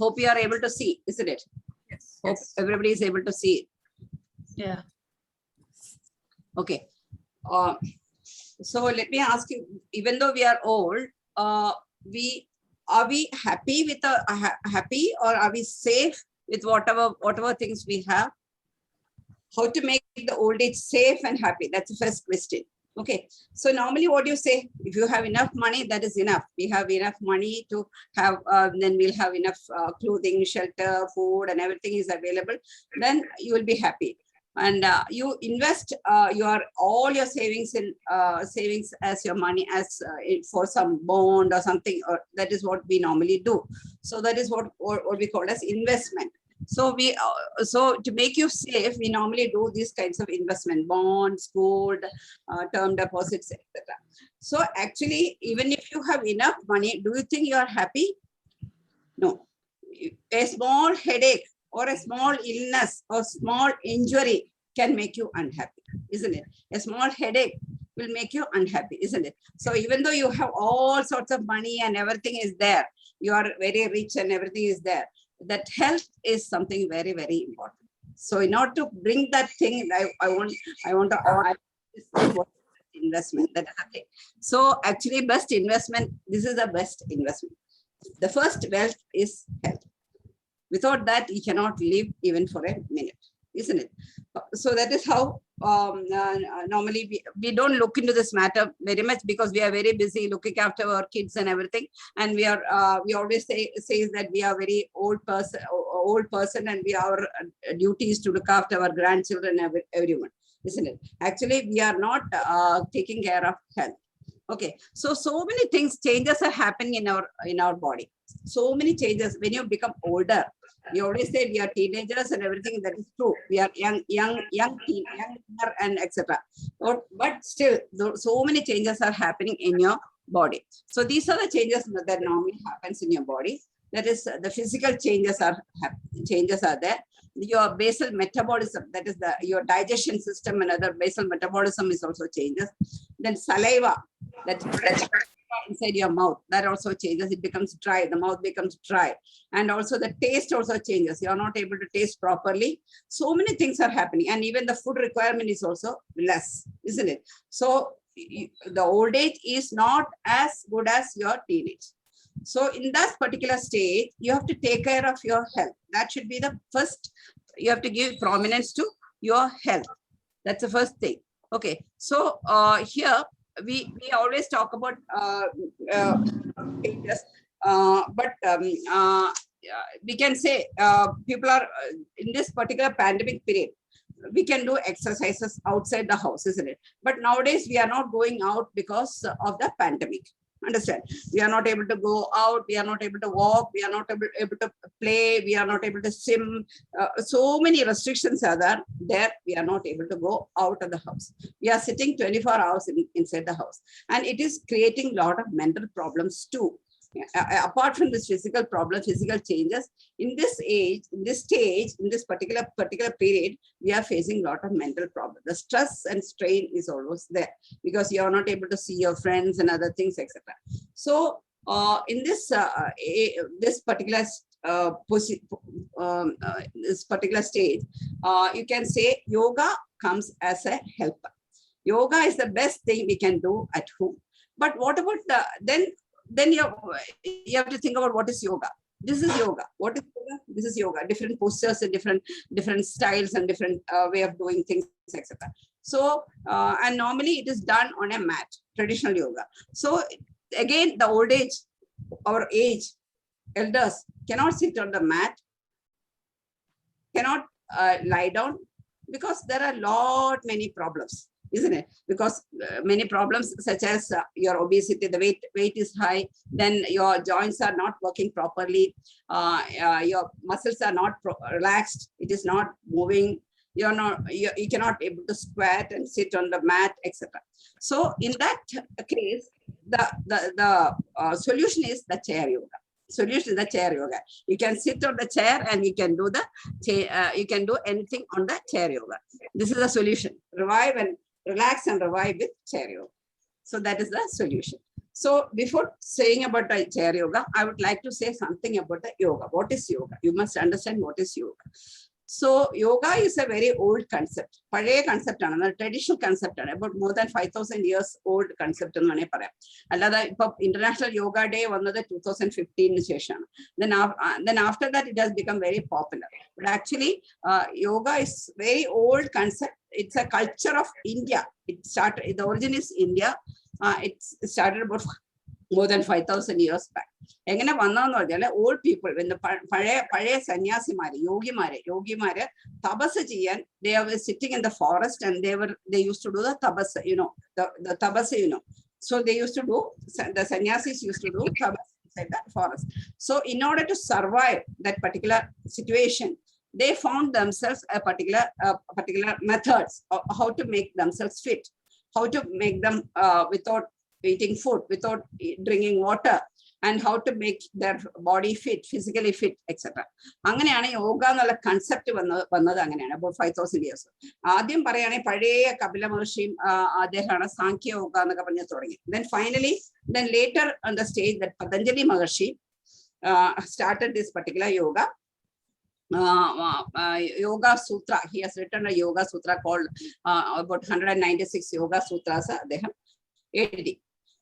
Hope you are able to see, isn't it? Yes. Hope everybody is able to see it. Yeah. Okay. So let me ask you, even though we are old, are we happy with happy, or are we safe with whatever things we have? How to make the old age safe and happy? That's the first question. Okay. So normally what you say, if you have enough money, that is enough. We have enough money to have, then we'll have enough clothing, shelter, food, and everything is available. Then you will be happy. And you invest all your savings in savings as your money as for some bond or something, or that is what we normally do. So that is what we call as investment. So so to make you safe, we normally do these kinds of investment: bonds, gold, term deposits, etc. So actually, even if you have enough money, do you think you are happy? No. A small headache or a small illness or small injury can make you unhappy, isn't it? A small headache will make you unhappy, isn't it? So even though you have all sorts of money and everything is there, you are very rich and everything is there, that health is something very, very important. So in order to bring that thing, I want to add this is investment. That is the thing. So actually, best investment, this is the best investment. The first wealth is health. Without that, you cannot live even for a minute, isn't it? So that is how normally we don't look into this matter very much, because we are very busy looking after our kids and everything. And we are we always say that we are very old person, and our duty is to look after our grandchildren and everyone, isn't it? Actually, we are not taking care of health. Okay, so many changes are happening in our body. So many changes when you become older. We always say we are teenagers and everything. That is true. We are young and etc. But still, so many changes are happening in your body. So these are the changes that normally happens in your body. That is, the physical changes are there. Your basal metabolism, that is your digestion system and other basal metabolism is also changes. Then saliva, that's inside your mouth, that also changes. It becomes dry. The mouth becomes dry, and also the taste also changes. You are not able to taste properly. So many things are happening, and even the food requirement is also less, isn't it? So the old age is not as good as your teenage. So in that particular stage, you have to take care of your health. That should be the first. You have to give prominence to your health. That's the first thing. Okay. So here we always talk about changes, but we can say people are in this particular pandemic period. We can do exercises outside the house, isn't it? But nowadays we are not going out because of the pandemic. Understand? We are not able to go out. We are not able to walk. We are not able to play. We are not able to swim. So many restrictions are there. We are not able to go out of the house. We are sitting 24 hours inside the house. And it is creating a lot of mental problems too. Apart from this physical problem, physical changes, in this age, in this stage, in this particular period, we are facing a lot of mental problems. The stress and strain is always there because you are not able to see your friends and other things, etc. So in this this particular stage, you can say yoga comes as a helper. Yoga is the best thing we can do at home. But what about then you have to think about what is yoga. This is yoga. What is yoga? This is yoga. Different postures and different styles and different way of doing things, etc. So and normally it is done on a mat, traditional yoga. So again, the old age, our age, elders cannot sit on the mat, cannot lie down, because there are many problems, isn't it? Because many problems such as your obesity, the weight is high, then your joints are not working properly, your muscles are not relaxed, it is not moving, you cannot able to squat and sit on the mat, etc. So in that case, the solution is the chair yoga. Solution is the chair yoga. You can sit on the chair and you can do you can do anything on the chair yoga. This is the solution. Relax and revive with chair yoga. So that is the solution. So before saying about the chair yoga, I would like to say something about the yoga. What is yoga? You must understand what is yoga. So yoga is a very old concept. Pale concept, a traditional concept, about more than 5,000 years old concept. International Yoga Day was 2015. Then after that, it has become very popular. But actually, yoga is very old concept. It's a culture of India. It started. The origin is India. It started about more than 5,000 years back. Old people, when the Paya Sanyasi Yogi Tabasa, they were sitting in the forest and they used to do the Tabasa, the Tabasa, So they used to do, the sannyasis used to do Tabasa inside the forest. So in order to survive that particular situation, they found themselves a particular methods of how to make themselves fit, how to make them without eating food, without drinking water, and how to make their body fit, physically fit, etc. Anganeyana yoga ennulla concept vannathu anganeyana about 5,000 years. Aadyam parayane pazhaya Kapila Maharishi adehana Sankhya yoga ennokke pannu thodangi. Then finally, then later on the stage that Patanjali Maharishi started this particular yoga. Yoga Sutra. He has written a Yoga Sutra called about 196 Yoga Sutras.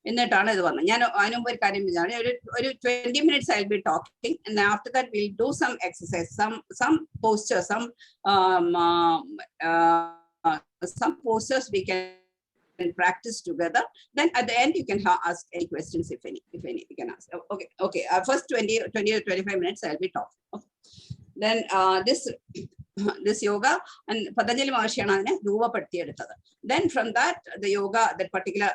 In that, 20 minutes I'll be talking, and after that we'll do some exercise, some postures, some postures we can practice together. Then at the end you can ask any questions if any you can ask. Okay. First 20 to 25 minutes I'll be talking. Okay. Then this yoga and Patanjali Maharishi Ruvapadthi. Then from that, the yoga, that particular,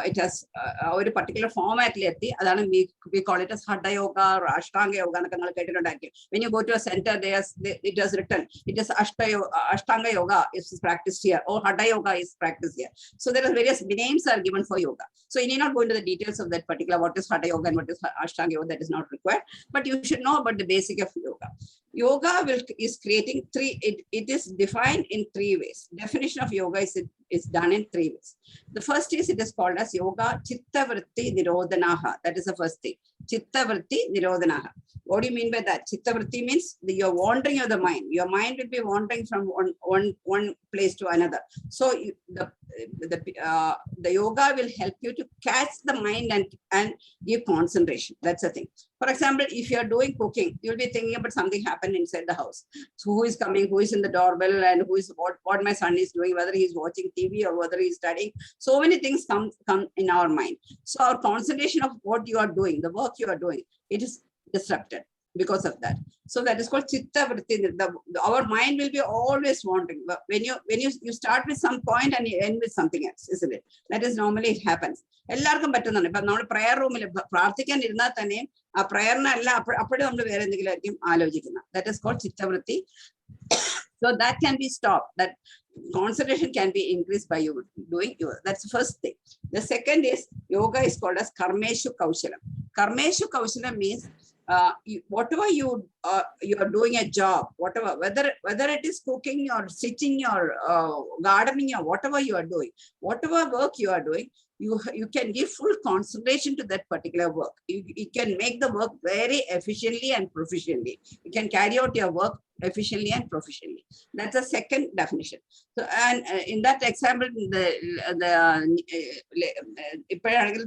it has a particular format. We call it as Hatha Yoga or Ashtanga Yoga. When you go to a center, it has written, it is Ashtanga Yoga is practiced here, or Hatha Yoga is practiced here. So there are various names are given for yoga. So you need not go into the details of that particular, what is Hatha Yoga and what is Ashtanga Yoga, that is not required. But you should know about the basic of yoga. Yoga is creating it is defined in 3 ways. Definition of yoga is done in 3 ways. The first is, it is called as yoga chitta vritti nirodhanaha. That is the first thing. Chitta vritti nirodhanaha. What do you mean by that? Chitta vritti means you're wandering of the mind. Your mind will be wandering from one place to another. So the yoga will help you to catch the mind and give concentration. That's the thing. For example, if you're doing cooking, you'll be thinking about something happened inside the house. So who is coming, who is in the doorbell, and who is what my son is doing, whether he's watching TV or whether he's studying. So many things come in our mind. So our concentration of what you are doing, the work you are doing, it is disrupted because of that. So that is called chitta vritti. Our mind will be always wandering. When you start with some point and you end with something else, isn't it? That is normally it happens. എല്ലാവർക്കും പറ്റുന്നുണ്ട്. ഇപ്പൊ നമ്മുടെ prayer റൂമിൽ പ്രാർത്ഥിക്കാൻ ഇരുന്നാൽ തന്നെ ആ പ്രയറിനല്ല അപ്പോഴും നമ്മൾ വേറെ എന്തെങ്കിലും ആയിരിക്കും ആലോചിക്കുന്നത്. That is called chitta vritti. So that can be stopped. That concentration can be increased by you doing yoga. That's the first thing. The second is, yoga is called as karmeshu kaushalam. Karmeshu kaushalam means whatever you are doing a job, whatever, whether it is cooking or stitching or gardening or whatever you are doing, whatever work you are doing, you can give full concentration to that particular work. You can make the work very efficiently and proficiently. You can carry out your work efficiently and proficiently. That's the second definition. So, and in that example,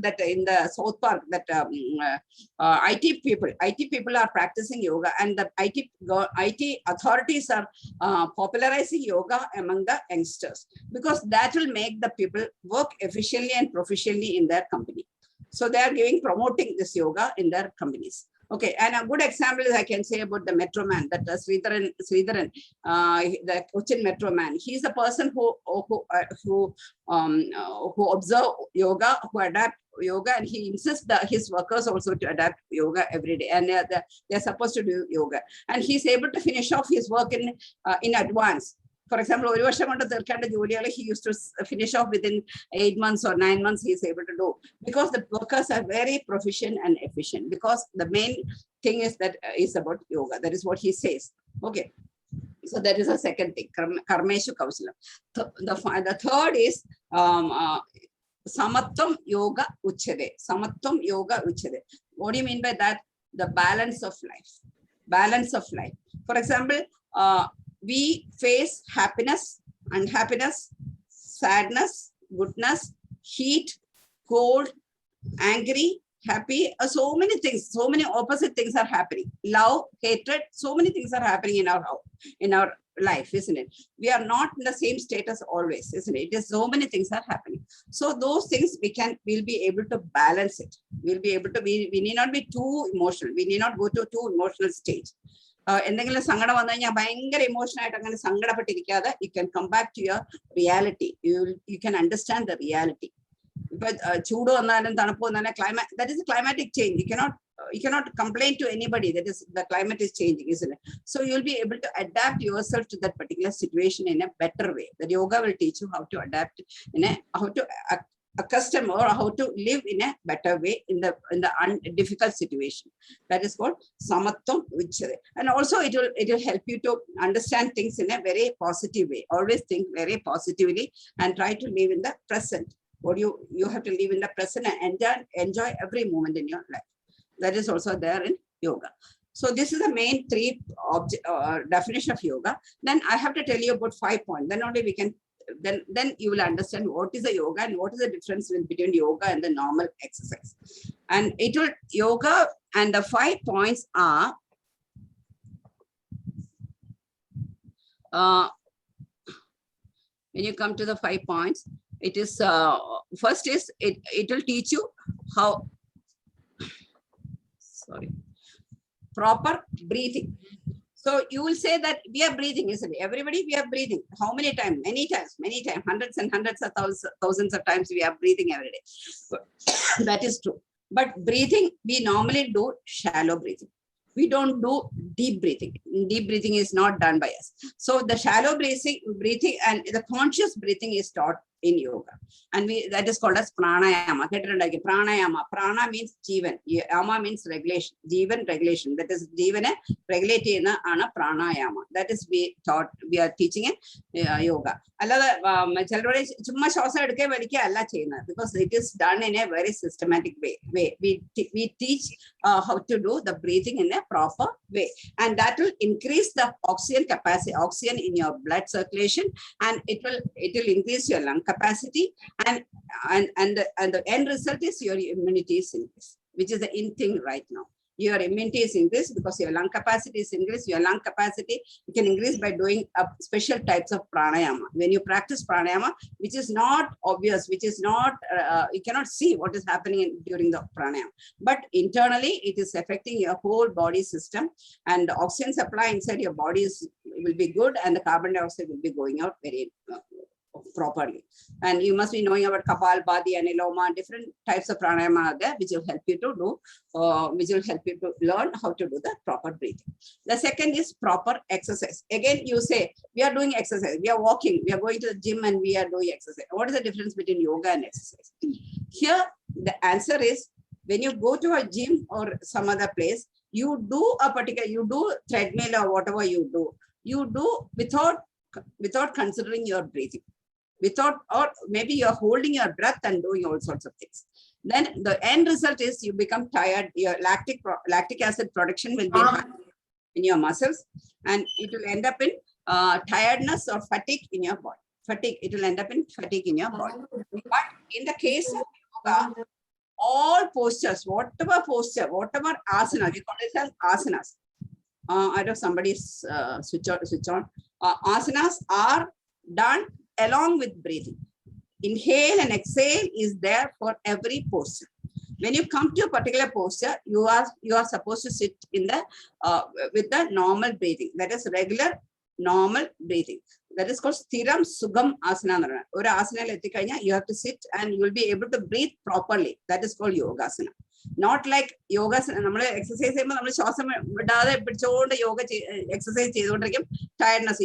that in the South Park, that IT people are practicing yoga, and the IT authorities are popularizing yoga among the youngsters, because that will make the people work efficiently and proficiently in their company. So they are promoting this yoga in their companies. Okay, and a good example is I can say about the Metro Man, that Sridharan, the Cochin Metro Man. He's a person who observe yoga, who adapt yoga, and he insists that his workers also to adapt yoga every day, and they're supposed to do yoga. And he's able to finish off his work in advance. For example, he used to finish off within 8 months or 9 months, he is able to do, because the workers are very proficient and efficient, because the main thing is that is about yoga. That is what he says. Okay. So that is the second thing, karmeshu kausalam. The third is Samatvam yoga uchyate. Samatvam yoga uchyate. What do you mean by that? The balance of life. Balance of life. For example, we face happiness, unhappiness, sadness, goodness, heat, cold, angry, happy. So many things, so many opposite things are happening. Love, hatred, so many things are happening in our life, isn't it? We are not in the same status always, isn't it? It is so many things are happening. So those things we'll be able to balance it. We'll be able to be, we need not be too emotional. We need not go to too emotional stage. എന്തെങ്കിലും സങ്കടം വന്നു കഴിഞ്ഞാൽ ഭയങ്കര emotional ആയിട്ട് അങ്ങനെ സങ്കടപ്പെട്ടിരിക്കാതെ you can come back to your reality. You can understand the reality. But ചൂട് വന്നാലും തണുപ്പ് വന്നാലും climate, that is a climatic change. You cannot complain to anybody. That is, the climate is changing, isn't it? So you'll be able to adapt yourself to that particular situation in a better way. The yoga will teach you how to adapt how to accustom or how to live in a better way in the difficult situation. That is called samatvam uchyate. And also it will help you to understand things in a very positive way. Always think very positively and try to live in the present. What you have to live in the present and enjoy every moment in your life. That is also there in yoga. So this is the main three definition of yoga. Then I have to tell you about 5 points. Then only we can, then you will understand what is the yoga and what is the difference between yoga and the normal exercise. And yoga and the 5 points are, when you come to the 5 points, it is, first is, it will teach you how, proper breathing. So you will say that we are breathing, isn't it? Everybody, we are breathing. How many times? Many times, hundreds and hundreds of thousands of times we are breathing every day. That is true. But breathing, we normally do shallow breathing. We don't do deep breathing. Deep breathing is not done by us. So the shallow breathing and the conscious breathing is taught in yoga. And that is called as pranayama. Pranayama. Prana means jivan. Yama means regulation. Jivan regulation. That is jivana regulating ana pranayama. That is we are teaching in yoga. Because it is done in a very systematic way. We teach how to do the breathing in a proper way. And that will increase the oxygen capacity, oxygen in your blood circulation, and it will increase your lung capacity, and the end result is your immunity is increased, which is the in thing right now. Your immunity is increased because your lung capacity is increased. Your lung capacity you can increase by doing special types of pranayama. When you practice pranayama, which is not obvious, which is not, you cannot see what is happening during the pranayama. But internally, it is affecting your whole body system, and the oxygen supply inside your body will be good, and the carbon dioxide will be going out very properly. And you must be knowing about Kapalbhati and Aniloma, different types of pranayama are there, which will help you to do, which will help you to learn how to do the proper breathing. The second is proper exercise. Again, you say, we are doing exercise, we are walking, we are going to the gym and we are doing exercise. What is the difference between yoga and exercise? Here, the answer is, when you go to a gym or some other place, you do treadmill or whatever you do without considering your breathing. Or maybe you're holding your breath and doing all sorts of things. Then the end result is you become tired. Your lactic acid production will be high in your muscles, and it will end up in tiredness or fatigue in your body. It will end up in fatigue in your body. But in the case of yoga, all postures, whatever asana, we call it as asanas. I know somebody's switch on. Asanas are done along with breathing. Inhale and exhale is there for every posture. When you come to a particular posture, you are supposed to sit in the with the normal breathing. That is regular normal breathing. That is called Sthiram Sugam Asana. Ora asana you have to sit and you will be able to breathe properly. That is called Yogasana. Not like yoga, exercise yoga exercise tiredness.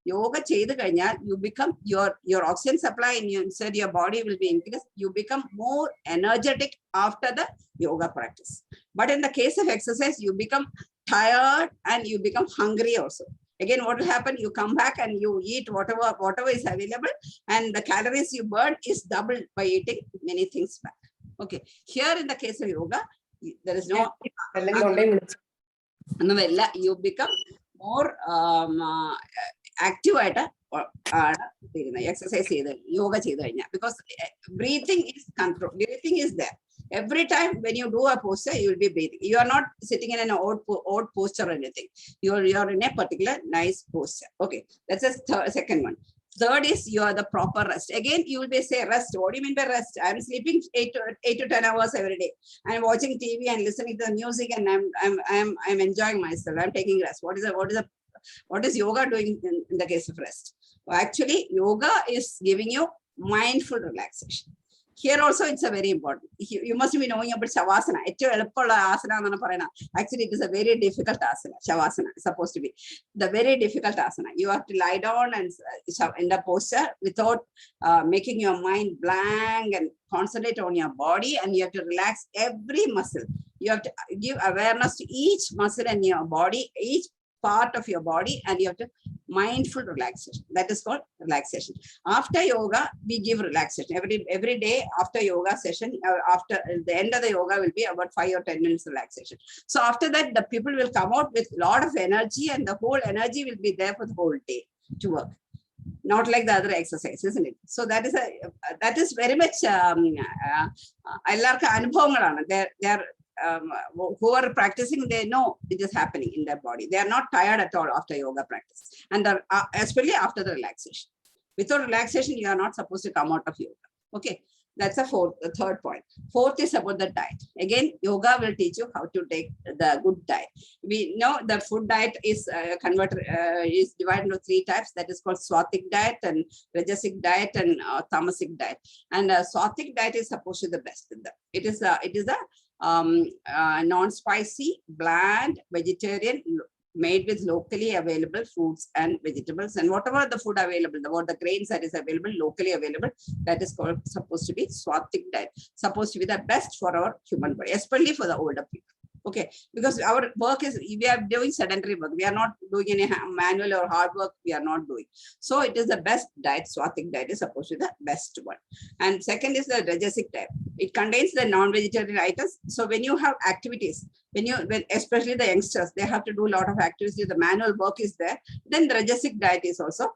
Yoga you become your oxygen supply inside your body will be increased. You become more energetic after the yoga practice. But in the case of exercise, you become tired and you become hungry also. Again, what will happen? You come back and you eat whatever is available, and the calories you burn is doubled by eating many things back. Okay. Here in the case of yoga, there is no you become more active exercise yoga because breathing is control. Breathing is there. Every time when you do a posture, you will be breathing. You are not sitting in an odd posture or anything. You are in a particular nice posture. Okay, that's a second one. Third is you are the proper rest. Again, you will be say rest. What do you mean by rest? I'm sleeping 8 to 10 hours every day. I'm watching TV and listening to the music, and I'm enjoying myself. I'm taking rest. What is yoga doing in the case of rest? Well, actually, yoga is giving you mindful relaxation. Here also, it's a very important. You must be knowing about Shavasana. Actually, it is a very difficult asana. Shavasana is supposed to be the very difficult asana. You have to lie down and in the posture without making your mind blank and concentrate on your body, and you have to relax every muscle. You have to give awareness to each muscle in your body, each part of your body, and you have to mindful relaxation. That is called relaxation. After yoga, we give relaxation every day. After yoga session, after the end of the yoga will be about 5 or 10 minutes relaxation. So after that, the people will come out with a lot of energy, and the whole energy will be there for the whole day to work. Not like the other exercise, isn't it? So that is very much who are practicing, they know it is happening in their body. They are not tired at all after yoga practice, and especially after the relaxation. Without relaxation, you are not supposed to come out of yoga. Okay, that's the third point. Fourth is about the diet. Again, yoga will teach you how to take the good diet. We know the food diet is divided into 3 types. That is called Swatic diet, and Rajasic diet, and Tamasic diet. And Swatic diet is supposed to be the best. It is a non-spicy, bland, vegetarian, made with locally available fruits and vegetables, and whatever the food available, the grains that is available, locally available, that is supposed to be Swatic diet, supposed to be the best for our human body, especially for the older people. Okay, because our work is, we are doing sedentary work. We are not doing any manual or hard work. We are not doing. So it is the best diet. Swatic diet is supposed to be the best one. And second is the Rajasic diet. It contains the non-vegetarian items. So when you have activities, when especially the youngsters, they have to do a lot of activities. The manual work is there. Then the Rajasic diet is also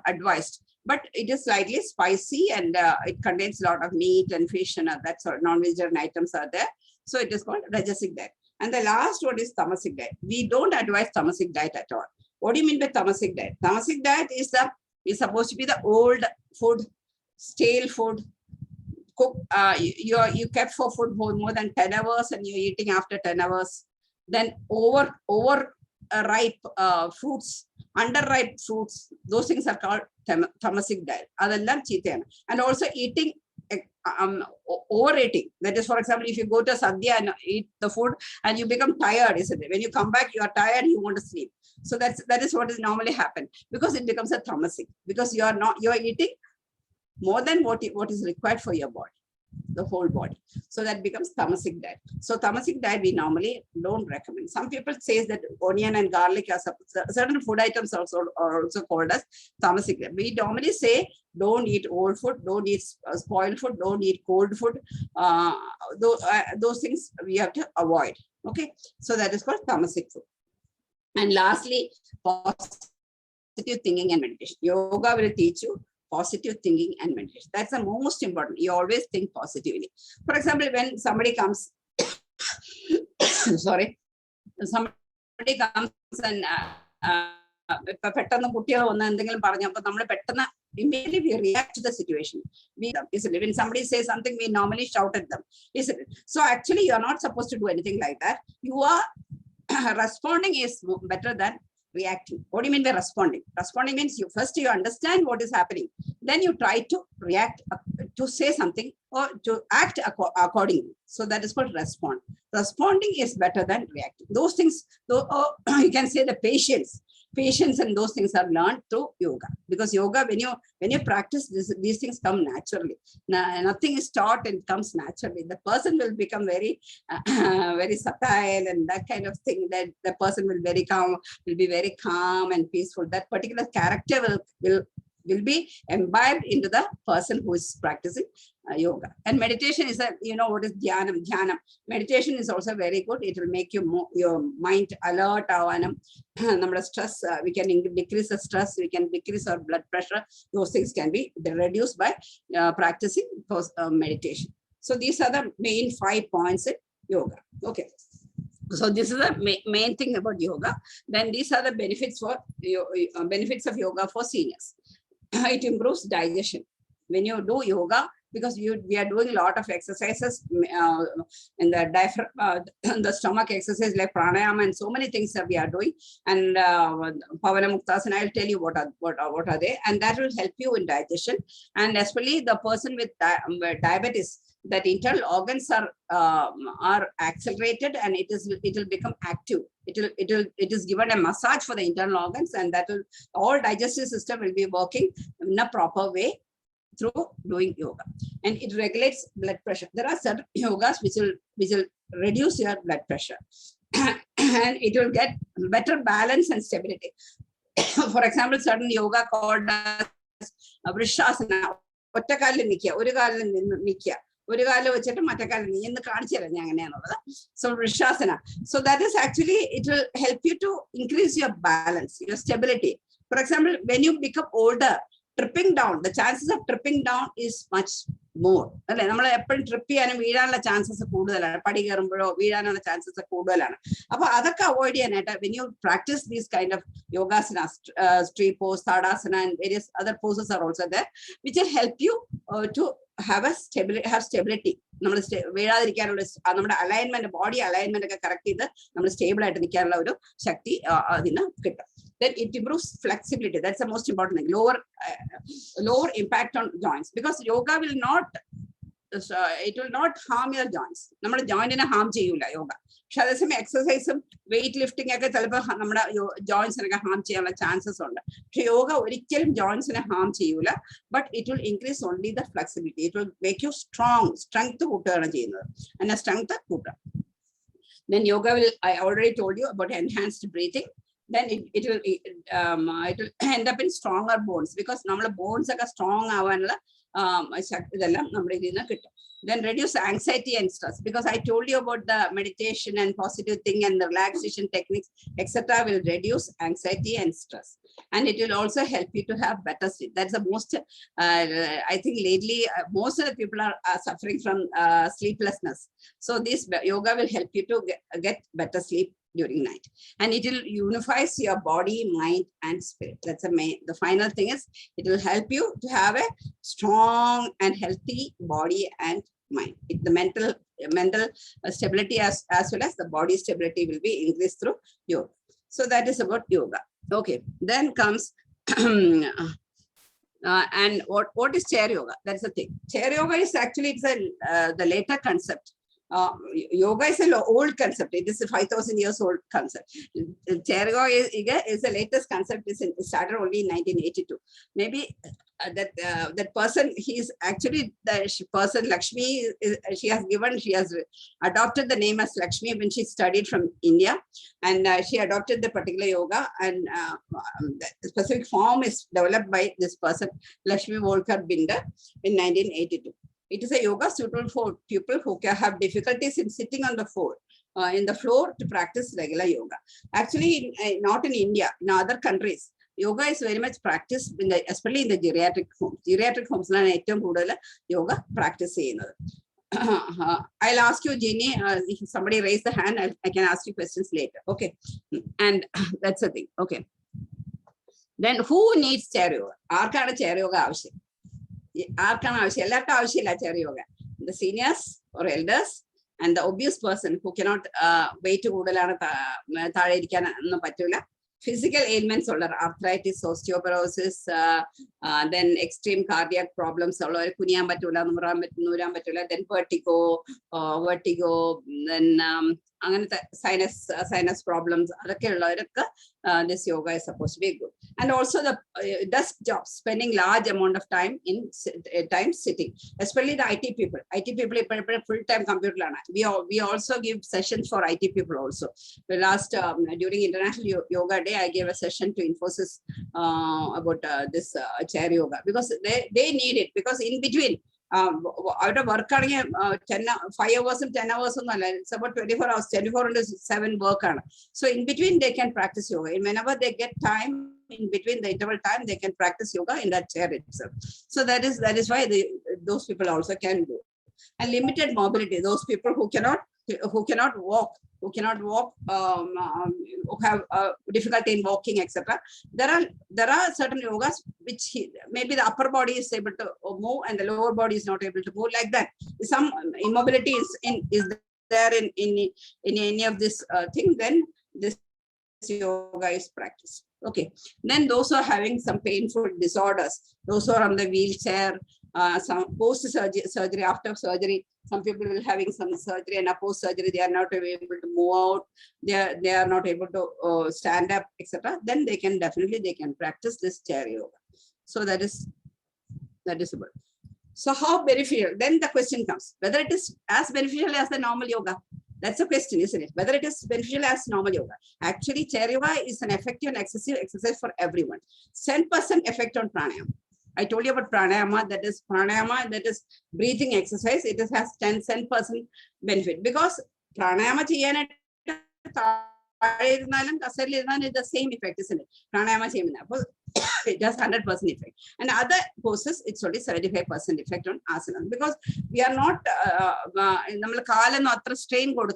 advised. But it is slightly spicy, and it contains a lot of meat and fish, and that sort of non-vegetarian items are there. So it is called Rajasic diet. And the last one is Tamasic diet. We don't advise Tamasic diet at all. What do you mean by Tamasic diet? Tamasic diet is supposed to be the old food, stale food, cook. You kept for food for more than 10 hours, and you're eating after 10 hours. Then ripe fruits, underripe fruits, those things are called Tamasic diet. And also eating overeating. That is, for example, if you go to Sadhya and eat the food and you become tired, isn't it? When you come back, you are tired, you want to sleep. So that is what is normally happen, because it becomes a Tamasic, because you are eating more than what is required for your body, the whole body. So that becomes Tamasic diet. So Tamasic diet we normally don't recommend. Some people say that onion and garlic are certain food items are also called as Tamasic diet. We normally say don't eat old food, don't eat spoiled food, don't eat cold food. Those things we have to avoid. Okay, so that is called Tamasic food. And lastly, positive thinking and meditation. Yoga will teach you positive thinking and meditation. That's the most important. You always think positively. For example, when somebody comes, somebody comes and immediately we react to the situation. When somebody says something, we normally shout at them, isn't it? So actually, you are not supposed to do anything like that. You are responding is better than reacting. What do you mean by responding? Responding means you understand what is happening, then you try to react, to say something or to act accordingly. So that is called respond. Responding is better than reacting. Those things, you can say the patience patience and those things are learned through yoga. Because yoga, when you practice this, these things come naturally. Nothing is taught, and it comes naturally. The person will become very very subtle and that kind of thing. That the person will be very calm and peaceful. That particular character will be imbibed into the person who is practicing yoga. And meditation is what is dhyanam? Meditation is also very good. It will make your mind alert. Stress, we can decrease the stress, we can decrease our blood pressure. Those things can be reduced by practicing meditation. So these are the main 5 points in yoga. Okay. So this is the main thing about yoga. Then these are the benefits of yoga for seniors. It improves digestion. When you do yoga, because we are doing a lot of exercises in the diaphragm, the stomach exercise like pranayama and so many things that we are doing. And Pavana Muktasana, I'll tell you what are they, and that will help you in digestion. And especially the person with diabetes, that internal organs are accelerated, and it will become active. It is given a massage for the internal organs, and that will all digestive system will be working in a proper way through doing yoga. And it regulates blood pressure. There are certain yogas which will reduce your blood pressure and it will get better balance and stability. For example, certain yoga called Vrishasana. So Vrishasana. So that is actually, it will help you to increase your balance, your stability. For example, when you become older, tripping down, the chances of tripping down is much more. Trip chances when you practice these kind of yogasanas, tree pose, tadasana, and various other poses are also there, which will help you to have stability. Alignment, body alignment correct, stable shakti. Then it improves flexibility. That's the most important thing. Lower impact on joints, because yoga will not harm your joints. Joint in a harm yoga. Exercise, weightlifting, joints harm chances on yoga joints in a harm but it will increase only the flexibility. It will make you strength and a strength. Then yoga will, I already told you about enhanced breathing. Then it will end up in stronger bones, because our bones are strong. Then reduce anxiety and stress, because I told you about the meditation and positive thing and the relaxation techniques, etc. will reduce anxiety and stress. And it will also help you to have better sleep. That's the most, I think lately, most of the people are suffering from sleeplessness. So this yoga will help you to get better sleep during night, and it will unifies your body, mind, and spirit. That's the final thing is, it will help you to have a strong and healthy body and mind. The mental stability as well as the body stability will be increased through yoga. So that is about yoga. Okay, then comes and what is chair yoga? That's the thing. Chair yoga is actually, it's the later concept. Yoga is an old concept. It is a 5,000 years old concept. Chair yoga is the latest concept. It started only in 1982. Maybe that person, he is actually the person Lakshmi. She has adopted the name as Lakshmi when she studied from India, and she adopted the particular yoga, and the specific form is developed by this person Lakshmi Volkar Binder in 1982. It is a yoga suitable for people who can have difficulties in sitting on the floor, to practice regular yoga. Actually, not in India, in other countries, yoga is very much practiced, especially in the geriatric homes. Geriatric homes yoga practice. I'll ask you, Jenny, if somebody raise the hand, I can ask you questions later. Okay, and that's the thing. Okay. Then who needs chair yoga? Arkana chair yoga avashyam. The seniors or elders, and the obese person who cannot wait to physical ailments, arthritis, osteoporosis, then extreme cardiac problems, then vertigo, then sinus problems, this yoga is supposed to be good. And also the desk jobs, spending large amount of time in sitting, especially the IT people. IT people full-time computer learner. We also give sessions for IT people also. The last during International Yoga Day, I gave a session to Infosys about this chair yoga, because they need it, because in between out of work 5 hours and 10 hours, it's about 24 hours, 24 into 7 work. So in between they can practice yoga, and whenever they get time in between the interval time, they can practice yoga in that chair itself. So that is why those people also can do. And limited mobility, those people who cannot walk, who have difficulty in walking, etc. There are certain yogas which maybe the upper body is able to move and the lower body is not able to move, like that. Some immobility is there in any of this thing, then this yoga is practiced. Okay. Then those who are having some painful disorders, those who are on the wheelchair, some post-surgery, after surgery, some people will having some surgery, and post-surgery they are not able to move out, they are not able to stand up, etc. Then they can practice this chair yoga. So that is about. So how beneficial? Then the question comes, whether it is as beneficial as the normal yoga. That's the question, isn't it? Whether it is beneficial as normal yoga. Actually, chair yoga is an effective and excessive exercise for everyone. 10% effect on pranayama. I told you about pranayama, that is breathing exercise. It has 10% benefit, because pranayama is the same effect, isn't it? Pranayama it has 100% effect. And other poses, it's only 75% effect on asana, because we are not strain, but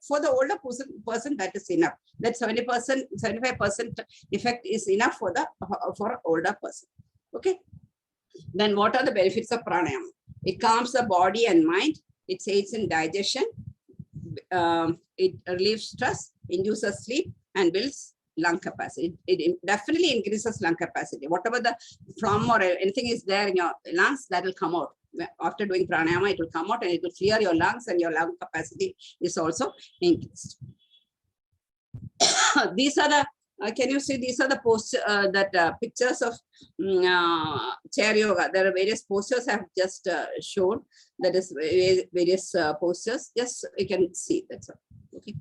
for the older person that is enough. That 75% effect is enough for older person. Okay. Then what are the benefits of pranayama? It calms the body and mind. It aids in digestion. It relieves stress, induces sleep, and builds lung capacity. It definitely increases lung capacity. Whatever the phlegm or anything is there in your lungs, that will come out. After doing pranayama, it will come out and it will clear your lungs, and your lung capacity is also increased. These are the can you see, these are the pictures of chair yoga. There are various posters I have just shown. That is various posters. Just you can see, that's all. Okay.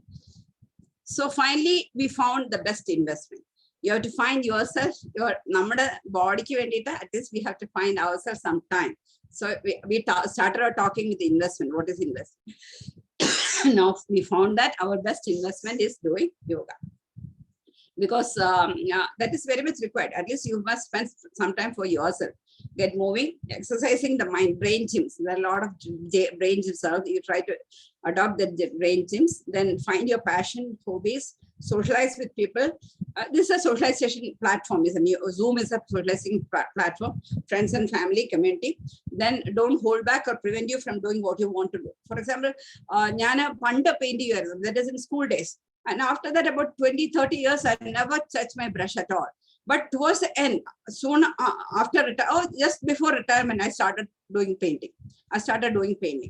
So finally, we found the best investment. You have to find yourself, your body, at least we have to find ourselves some time. So we started our talking with investment. What is investment? Now we found that our best investment is doing yoga. Because that is very much required. At least you must spend some time for yourself. Get moving, exercising the mind, brain gyms. There are a lot of brain gyms out. You try to adopt the brain gyms. Then find your passion, hobbies, socialize with people. This is a socialization platform. Zoom is a socializing platform. Friends and family, community. Then don't hold back or prevent you from doing what you want to do. For example, that is in school days. And after that, about 20-30 years, I never touched my brush at all. But towards the end, soon after just before retirement, I started doing painting.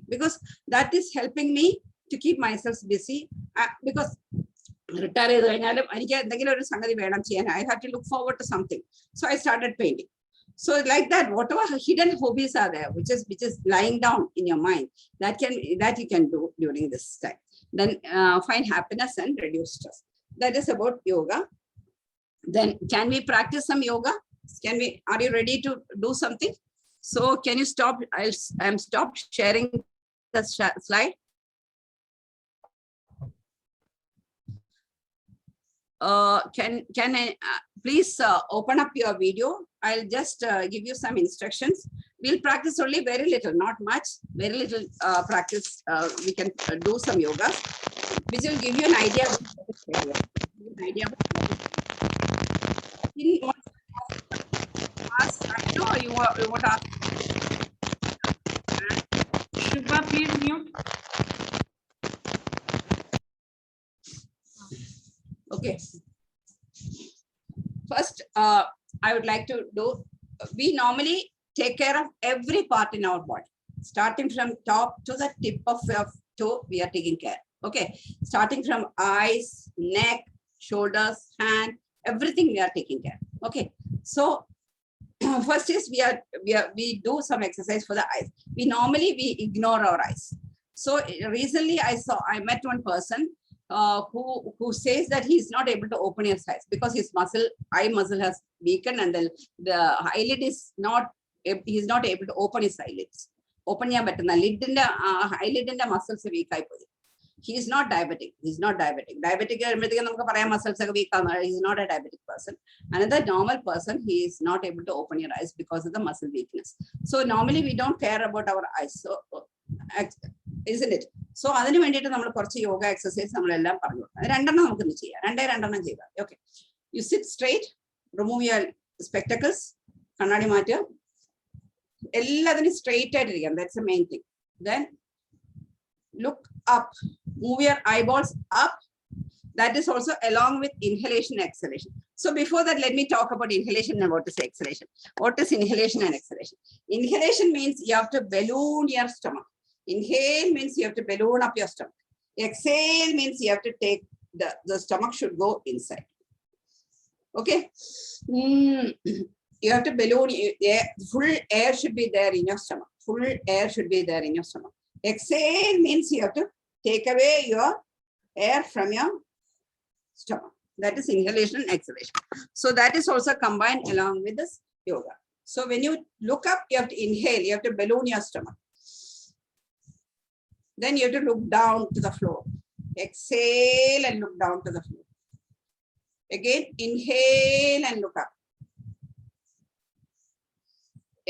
Because that is helping me to keep myself busy. Because retire, I had to look forward to something. So I started painting. So like that, whatever hidden hobbies are there, which is lying down in your mind, that you can do during this time. Then find happiness and reduce stress. That is about yoga. Then can we practice some yoga? Are you ready to do something? So can you stop? I'm stopped sharing the slide. Can I please open up your video? I'll just give you some instructions. We'll practice only very little, not much, very little practice. We can do some yoga, which will give you an idea of I know you want to ask. Shubha, please mute. Okay. First, I would like to do, we normally take care of every part in our body. Starting from top to the tip of your toe, we are taking care. Okay, starting from eyes, neck, shoulders, hand, everything we are taking care. Okay, so first is we do some exercise for the eyes. We ignore our eyes. So recently I met one person who says that he is not able to open his eyes because his eye muscle has weakened, and the eyelid is not, he is not able to open his eyelids. Open ചെയ്യാൻ പറ്റുന്ന ലിഡിന്റെ ഐലിഡിന്റെ muscles week ആയി പോയി. He is not diabetic. He's not diabetic. Diabetic muscles are weak. He's not a diabetic person. Another normal person, he is not able to open your eyes because of the muscle weakness. So normally we don't care about our eyes. So isn't it? So അതിനു വേണ്ടിയിട്ട് നമ്മൾ കുറച്ച് yoga exercise നമ്മളെല്ലാം പറഞ്ഞു കൊടുക്കണം. രണ്ടെണ്ണം നമുക്കൊന്ന് ചെയ്യാം. രണ്ടെണ്ണം ചെയ്താൽ. Okay. You sit straight, remove your spectacles, കണ്ണാടി മാറ്റുക. എല്ലാത്തിനും straight ആയിട്ടിരിക്കണം. That's the main thing. Then look up, move your eyeballs up. That is also along with inhalation and exhalation. So before that, let me talk about inhalation and what is exhalation. What is inhalation and exhalation? Inhalation means you have to balloon your stomach. Inhale means you have to balloon up your stomach. Exhale means you have to take the stomach should go inside. Okay. You have to balloon, full air should be there in your stomach. Full air should be there in your stomach. Exhale means you have to take away your air from your stomach. That is inhalation and exhalation. So that is also combined along with this yoga. So when you look up, you have to inhale, you have to balloon your stomach. Then you have to look down to the floor. Exhale and look down to the floor. Again, inhale and look up.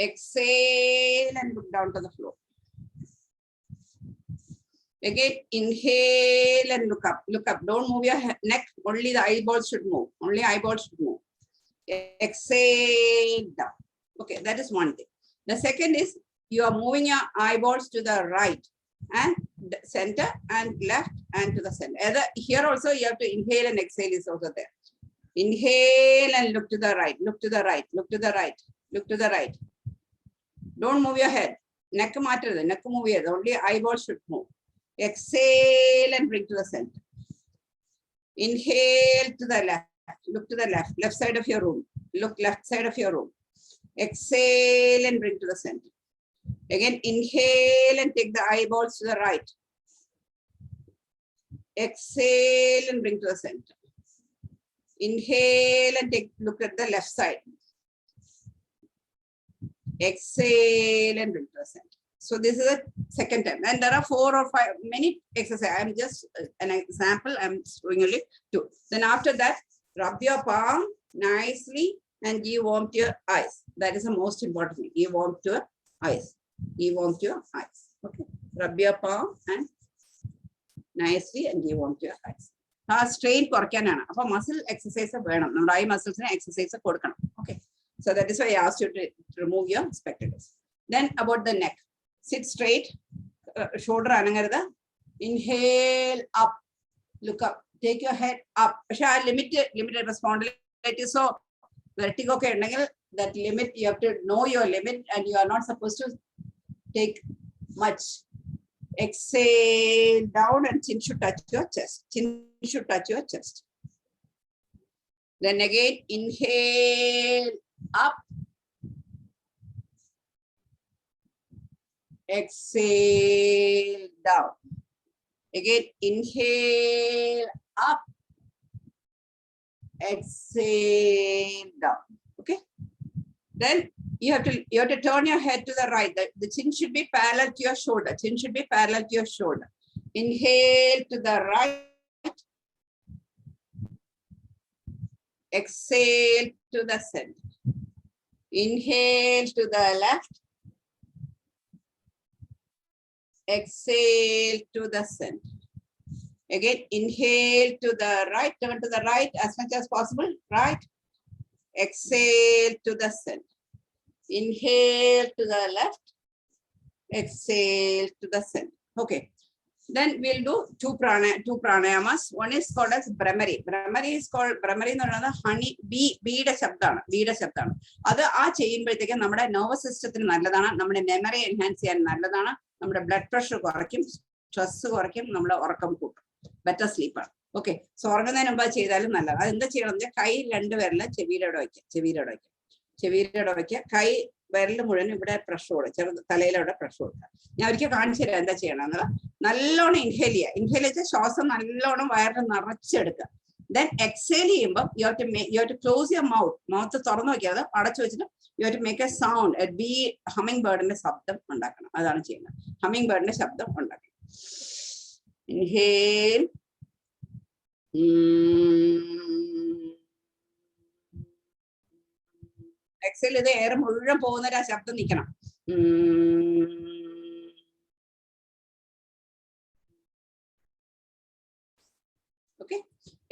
Exhale and look down to the floor. Again, inhale and look up. Look up. Don't move your neck. Only the eyeballs should move. Only eyeballs should move. Exhale down. Okay, that is one thing. The second is you are moving your eyeballs to the right and center and left and to the center. Here also you have to inhale and exhale is also there. Inhale and look to the right. Look to the right. Look to the right. Look to the right. Don't move your head. Neck matter. Neck move here. Only eyeballs should move. Exhale and bring to the center. Inhale to the left. Look to the left. Left side of your room. Look left side of your room. Exhale and bring to the center. Again, inhale and take the eyeballs to the right. Exhale and bring to the center. Inhale and look at the left side. Exhale and bring to the center. So this is the second time. And there are 4 or 5, many exercises. I'm just an example. I'm showing only 2. Then after that, rub your palm nicely and give warmth to your eyes. That is the most important thing. Give warmth to your eyes. Give warmth to your eyes. Okay. Rub your palm and nicely and give warmth to your eyes. Strain korkanana. Appo muscle exercise venam. Nammada eye muscles ne exercise kodukanam. Okay. So that is why I asked you to remove your spectacles. Then about the neck. Sit straight, shoulder anangarada. Inhale up, look up, take your head up. Limited responsibility. So vertigo that limit, you have to know your limit and you are not supposed to take much. Exhale down and chin should touch your chest. Chin should touch your chest. Then again, inhale up. Exhale down. Again, inhale up. Exhale down. Okay. Then you have to turn your head to the right. The chin should be parallel to your shoulder. Chin should be parallel to your shoulder. Inhale to the right. Exhale to the center. Inhale to the left. Exhale to the center. Again, inhale to the right, turn to the right as much as possible, right? Exhale to the center. Inhale to the left, exhale to the center. Okay. Then we'll do two pranayamas. One is called as Brahmari. Brahmari is another honey bee da shabdana. Adu aa cheyyumbozhekkum nammade nervous system nalladana, nammade memory enhance cheyan nalladana, nammade blood pressure korikkum, stress കുറയ്ക്കും, നമ്മളെ ഉറക്കം കൂട്ടും, better സ്ലീപ്പാണ്. Okay, so ഉറങ്ങുന്നതിന് മുമ്പ് ചെയ്താലും നല്ലത്. അതെന്താ ചെയ്യണം? കൈ 2 വിരല് ചെവിയിലൂടെ വയ്ക്കുക, ചെവിയിലൂടെ വയ്ക്കുക. കൈ വിരൽ മുഴുവൻ ഇവിടെ പ്രഷർ കൊടുക്കുക, തലയിലൂടെ പ്രഷർ കൊടുക്കുക. ഞാൻ ഒരിക്കൽ കാണിച്ചു തരാം എന്താ ചെയ്യണമെന്ന്. നല്ലോണം ഇൻഹേൽ ചെയ്യുക. ഇൻഹേൽ ചെയ്താൽ ശ്വാസം നല്ലോണം വയറിൽ നിറച്ചെടുക്കുക. Then exhale ചെയ്യുമ്പോൾ you have to close your mouth തുറന്നു വെക്കാതെ അടച്ചു വെച്ചിട്ട് you have to make a sound, a bee, humming birdന്റെ ശബ്ദം ഉണ്ടാക്കണം. അതാണ് ചെയ്യുന്നത്. ഹമ്മിങ് ബേർഡിന്റെ ശബ്ദം ഉണ്ടാക്കണം. ഇൻഹേൽ, എക്സേൽ ചെയ്ത് എയർ മുഴുവൻ പോകുന്നൊരു ആ ശബ്ദം നിൽക്കണം. ഓക്കെ,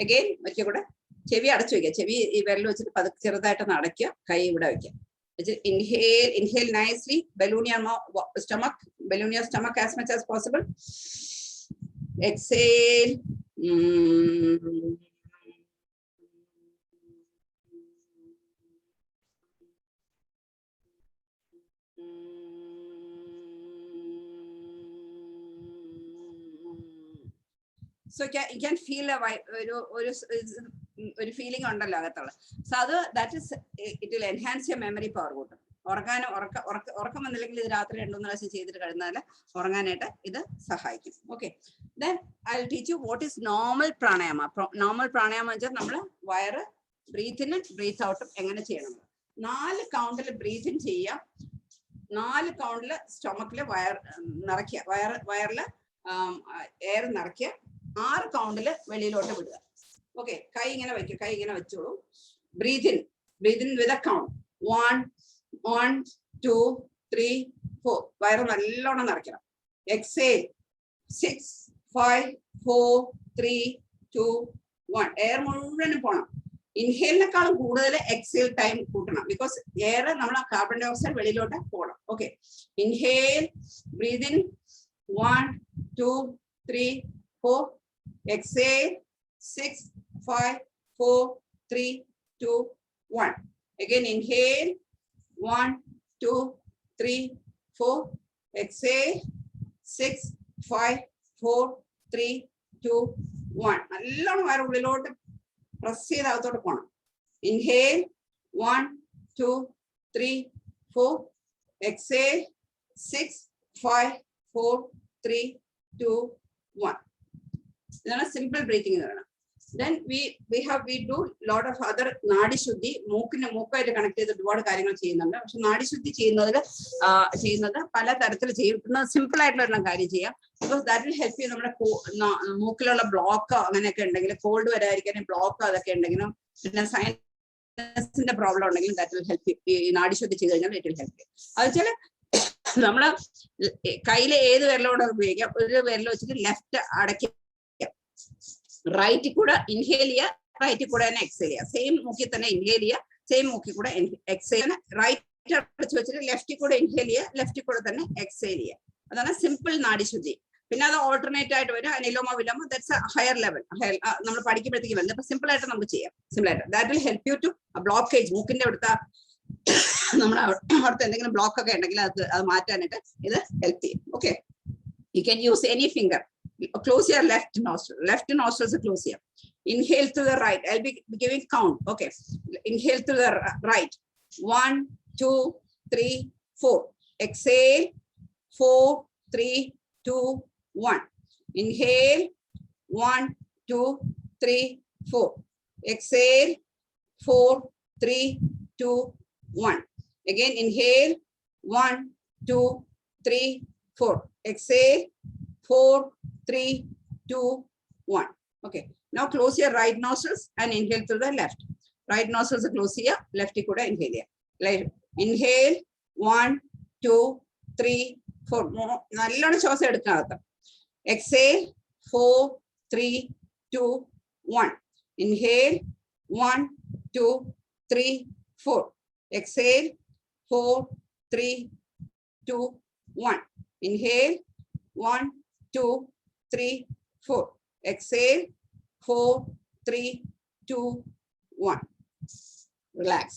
അഗൈൻ ഒരിക്കൽ കൂടെ ചെവി അടച്ചു വെക്കുക. ചെവി ഈ വിരൽ വെച്ചിട്ട് പതുക്കെ ചെറുതായിട്ടൊന്ന് അടയ്ക്കുക. കൈ ഇവിടെ വെക്കുക. Inhale nicely, balloon your stomach as much as possible. Exhale. So you can feel ഒരു ഫീലിംഗ് ഉണ്ടല്ലോ അകത്തുള്ള. സോ അത് it will enhance your memory power കൂട്ടും. ഉറക്കം വന്നില്ലെങ്കിൽ ഇത് രാത്രി 2-3 പ്രാവശ്യം ചെയ്തിട്ട് കഴിഞ്ഞാൽ ഉറങ്ങാനായിട്ട് ഇത് സഹായിക്കും. Okay, then I'll teach you what is normal pranayama. Normal പ്രാണായാമം വെച്ചാൽ നമ്മൾ വയറ് ബ്രീത്ത് ഇൻ ബ്രീത്ത് ഔട്ടും എങ്ങനെ ചെയ്യണം. 4 കൗണ്ടിൽ ബ്രീത്ത് ഇൻ ചെയ്യാം, 4 കൗണ്ടിൽ സ്റ്റൊമക്കിൽ നിറയ്ക്കുക, വയറിൽ എയർ നിറയ്ക്കുക, 6 കൗണ്ടിൽ വെളിയിലോട്ട് വിടുക. ഓക്കെ, കൈ ഇങ്ങനെ വയ്ക്കുക, കൈ ഇങ്ങനെ വെച്ചോളൂ. Breathe in with a count. 1 2 3 4. വയറ് നല്ലോണം നിറയ്ക്കണം. എക്സേൽ 6 5 4 3 2 1. എയർ മുഴുവനും പോണം. ഇൻഹേലിനേക്കാളും കൂടുതൽ എക്സേൽ ടൈം കൂട്ടണം. ബിക്കോസ് എയർ നമ്മൾ കാർബൺ ഡൈ ഓക്സൈഡ് വെളിയിലോട്ട് പോകണം. Okay, inhale, breathe in 1 2 3 4. Exhale 6 5 4 3 2 1. Again inhale 1 2 3 4. Exhale 6 5 4 3 2 1. നല്ലോണം വയറ് ഉള്ളിലോട്ട് പ്രസ് ചെയ്ത് അകത്തോട്ട് പോകണം. ഇൻഹേൽ 1 2 3 4. Exhale 6 5 4 3 2 1. ഇതാണ് സിമ്പിൾ ബ്രീത്തിങ് എന്ന് പറയുന്നത്. Then we do lot of other നാഡി ശുദ്ധി. മൂക്കായിട്ട് കണക്ട് ചെയ്ത് ഒരുപാട് കാര്യങ്ങൾ ചെയ്യുന്നുണ്ട്. പക്ഷെ നാഡി ശുദ്ധി ചെയ്യുന്നത് പല തരത്തിൽ ചെയ്യുന്ന സിമ്പിൾ ആയിട്ടുള്ള ഒരു കാര്യം ചെയ്യാം. Because that will help U. നമ്മുടെ മൂക്കിലുള്ള ബ്ലോക്ക് അങ്ങനെയൊക്കെ ഉണ്ടെങ്കിൽ, കോൾഡ് വരാതിരിക്കാനും ബ്ലോക്ക് അതൊക്കെ ഉണ്ടെങ്കിലും, പിന്നെ സൈനസിന്റെ പ്രോബ്ലം ഉണ്ടെങ്കിലും ദാറ്റ് വിൽ ഹെൽപ്പ് യു. ഈ നാഡി ശുദ്ധി ചെയ്ത് കഴിഞ്ഞാൽ ഇറ്റ് വിൽ ഹെൽപ്പ് യു. അത് വെച്ചാൽ നമ്മള് കയ്യിലെ ഏത് വിരലോടെ ഉപയോഗിക്കാം. ഒരു വിരൽ വെച്ചിട്ട് ലെഫ്റ്റ് അടയ്ക്കുക, റൈറ്റിൽ കൂടെ ഇൻഹേൽ ചെയ്യുക, റൈറ്റിൽ കൂടെ തന്നെ എക്സേൽ ചെയ്യുക. സെയിം മൂക്കിൽ തന്നെ ഇൻഹേൽ ചെയ്യുക, സെയിം മൂക്കിൽ കൂടെ എക്സേൽ. റൈറ്റ് അടച്ചു വെച്ചിട്ട് ലെഫ്റ്റിൽ കൂടെ ഇൻഹേൽ ചെയ്യുക, ലെഫ്റ്റിൽ കൂടെ തന്നെ എക്സേൽ ചെയ്യുക. അതാണ് സിമ്പിൾ നാഡിശുദ്ധി. പിന്നെ അത് ഓൾട്ടർനേറ്റ് ആയിട്ട് വരും. അനിലോമ വിലോമ, ദാറ്റ്സ് എ ഹയർ ലെവൽ. നമ്മൾ പഠിക്കുമ്പോഴത്തേക്ക് വരുന്നത്. അപ്പൊ സിമ്പിൾ ആയിട്ട് നമുക്ക് ചെയ്യാം. സിമ്പിൾ ആയിട്ട് that will help you to blockage. മൂക്കിന്റെ അടുത്ത നമ്മുടെ അവിടുത്തെ എന്തെങ്കിലും ബ്ലോക്ക് ഒക്കെ ഉണ്ടെങ്കിൽ അത് മാറ്റാനായിട്ട് ഇത് ഹെൽപ്പ് ചെയ്യും. Okay, you can use any finger. Close your left nostril. Left nostrils are close here. Inhale to the right. I'll be giving count. Okay. Inhale to the right. 1 2 3 4. Exhale 4 3 2 1. Inhale 1 2 3 4. Exhale 4 3 2 1. Again inhale 1 2 3 4. Exhale 4 3 2 1. Okay, now close your right nostrils and inhale through the left. Right nostrils close here, left kuda inhale here. Like inhale 1 2 3 4. നല്ലോണം ശ്വാസം എടുക്കണം. Exhale 4 3 2 1. Inhale 1 2 3 4. Exhale 4 3 2 1. Inhale 1 2 3 4. Exhale 4 3 2 1. Relax.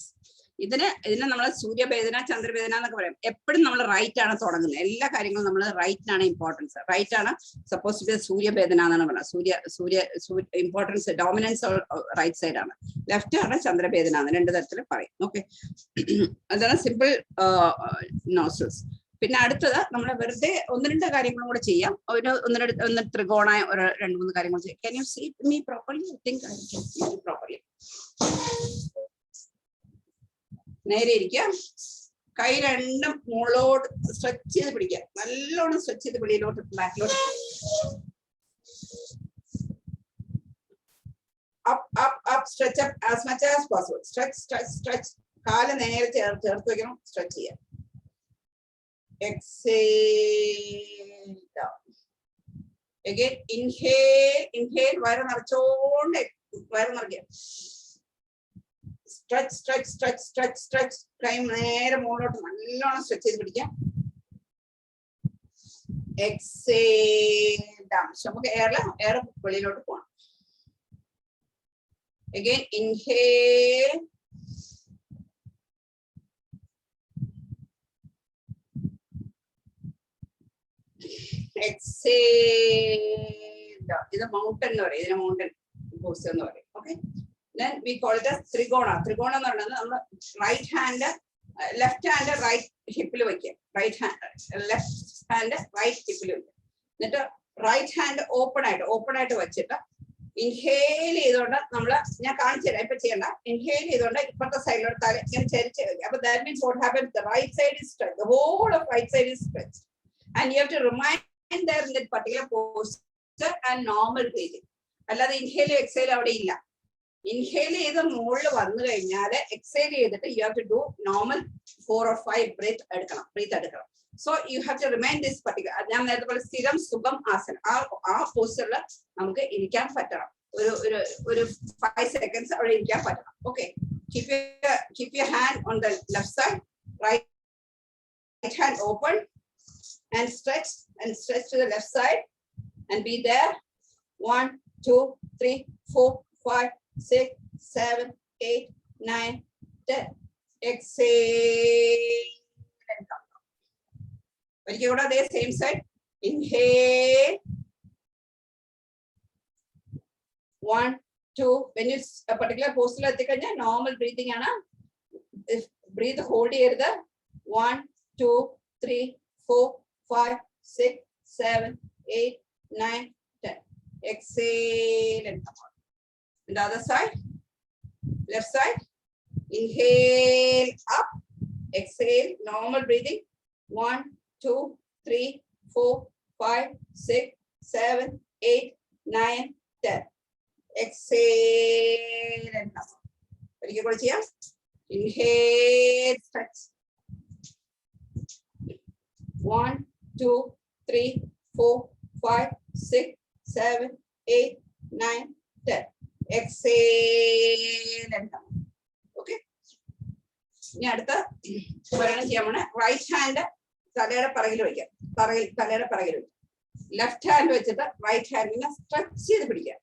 ഇതിനെ നമ്മൾ സൂര്യഭേദന ചന്ദ്രഭേദന എന്നൊക്കെ പറയും. എപ്പോഴും നമ്മൾ right ആണ് തുടങ്ങുന്നത്. എല്ലാ കാര്യങ്ങളും നമ്മൾ റൈറ്റിനാണ് ഇമ്പോർട്ടൻസ്. റൈറ്റ് ആണ് സപ്പോസ് ടു സൂര്യഭേദന എന്നാണ് പറയുന്നത്. സൂര്യ ഇമ്പോർട്ടൻസ് ഡോമിനൻസ് റൈറ്റ് സൈഡ് ആണ്. ലെഫ്റ്റ് ആണ് ചന്ദ്രഭേദന എന്ന് 2 തരത്തിൽ പറയും. ഓക്കെ, അതാണ് സിമ്പിൾ നോസ്ട്രൽസ്. പിന്നെ അടുത്തത് നമ്മൾ വെറുതെ 1-2 കാര്യങ്ങളും കൂടെ ചെയ്യാം. ഒന്ന് ത്രികോണ 2-3 കാര്യങ്ങൾ ചെയ്യാം. Can you see me properly? I think I can see you properly. നേരെ ഇരിക്കുക. കൈ രണ്ടും മുകളോട്ട് സ്ട്രെച്ച് ചെയ്ത് പിടിക്കുക. നല്ലോണം സ്ട്രെച്ച് ചെയ്ത് പിടിയിലോട്ട് ബാക്കിലോട്ട്. up stretch up as much as possible. Stretch. കാല് നേരെ ചേർത്ത് വെക്കണം. സ്ട്രെച്ച് ചെയ്യാം. Exhale down. Again, inhale. വയറ് നിറച്ചോണ്ട് വയറ് നിറയ്ക്കുക. Stretch. കൈ നേരെ മുകളിലോട്ട് നല്ലോണം സ്ട്രെച്ച് ചെയ്ത് പിടിക്കാം. Exhale down. നമുക്ക് എയർ വെളിയിലോട്ട് പോകണം. Again, inhale. Exhale down. This is a mountain. This is a mountain pose. Okay. Then we call it as Trigona. Trigona is right hand, left hand, right hip. Right hand, left hand, right hip. Then right hand open it. Inhale ഇതുകൊണ്ട് നമ്മൾ ഞാൻ കാണിച്ചു തരാം. ഇപ്പൊ ചെയ്യണ്ട. Inhale ചെയ്തുകൊണ്ട് ഇപ്പുറത്തെ സൈഡിലോട്ട് തല ഇങ്ങനെ ചരിച്ച്. അപ്പൊ that means what happens? The right side is stretched. The whole of right side is stretched. And you have to remind there in that particular posture and normal breathing. അല്ലാതെ ഇൻഹേൽ എക്സേൽ അവിടെ ഇല്ല. Inhale ചെയ്ത് മുകളിൽ വന്നു കഴിഞ്ഞാൽ exhale ചെയ്തിട്ട് you have to do normal 4 or 5 breath എടുക്കണം. So you have to remain this particular. ഞാൻ നേരത്തെ പോലെ സ്ഥിരം സുഖം ആസനം. ആ പോസ്റ്ററിൽ നമുക്ക് ഇരിക്കാൻ പറ്റണം. ഒരു 5 seconds അവിടെ ഇരിക്കാൻ പറ്റണം. Okay. Keep your hand on the left side. Right hand open and stretch to the left side and be there. 1, 2, 3, 4, 5, 6, 7, 8, 9, 10. Exhale and come. ഒരിക്കൽ കൂടെ അതേ same side. Inhale 1, 2. when you a particular posture എത്തിക്കഴിഞ്ഞാൽ normal breathing ആണ്. Breath hold ചെയ്യരുത്. 1, 2, 3, 4, 5, 6, 7, 8, 9, 10. Exhale and come out. And the other side, left side. Inhale up, exhale, normal breathing. 1, 2, 3, 4, 5, 6, 7, 8, 9, 10. Exhale and come out. ഒരിക്കൽ കൂടെ ചെയ്യാം. Inhale, stretch. 1, 2, 3, 4, 5, 6, 7, 8, 9, 10. Exhale and come. Okay. ഇനി അടുത്ത ഒരെണ്ണം ചെയ്യാൻ പോണേ. റൈറ്റ് ഹാൻഡ് തലയുടെ പിറകിൽ വയ്ക്കാം. തലയുടെ പിറകിൽ വയ്ക്കാം. ലെഫ്റ്റ് ഹാൻഡ് വെച്ചിട്ട് റൈറ്റ് ഹാൻഡിനെ സ്ട്രെച്ച് ചെയ്ത് പിടിക്കാം.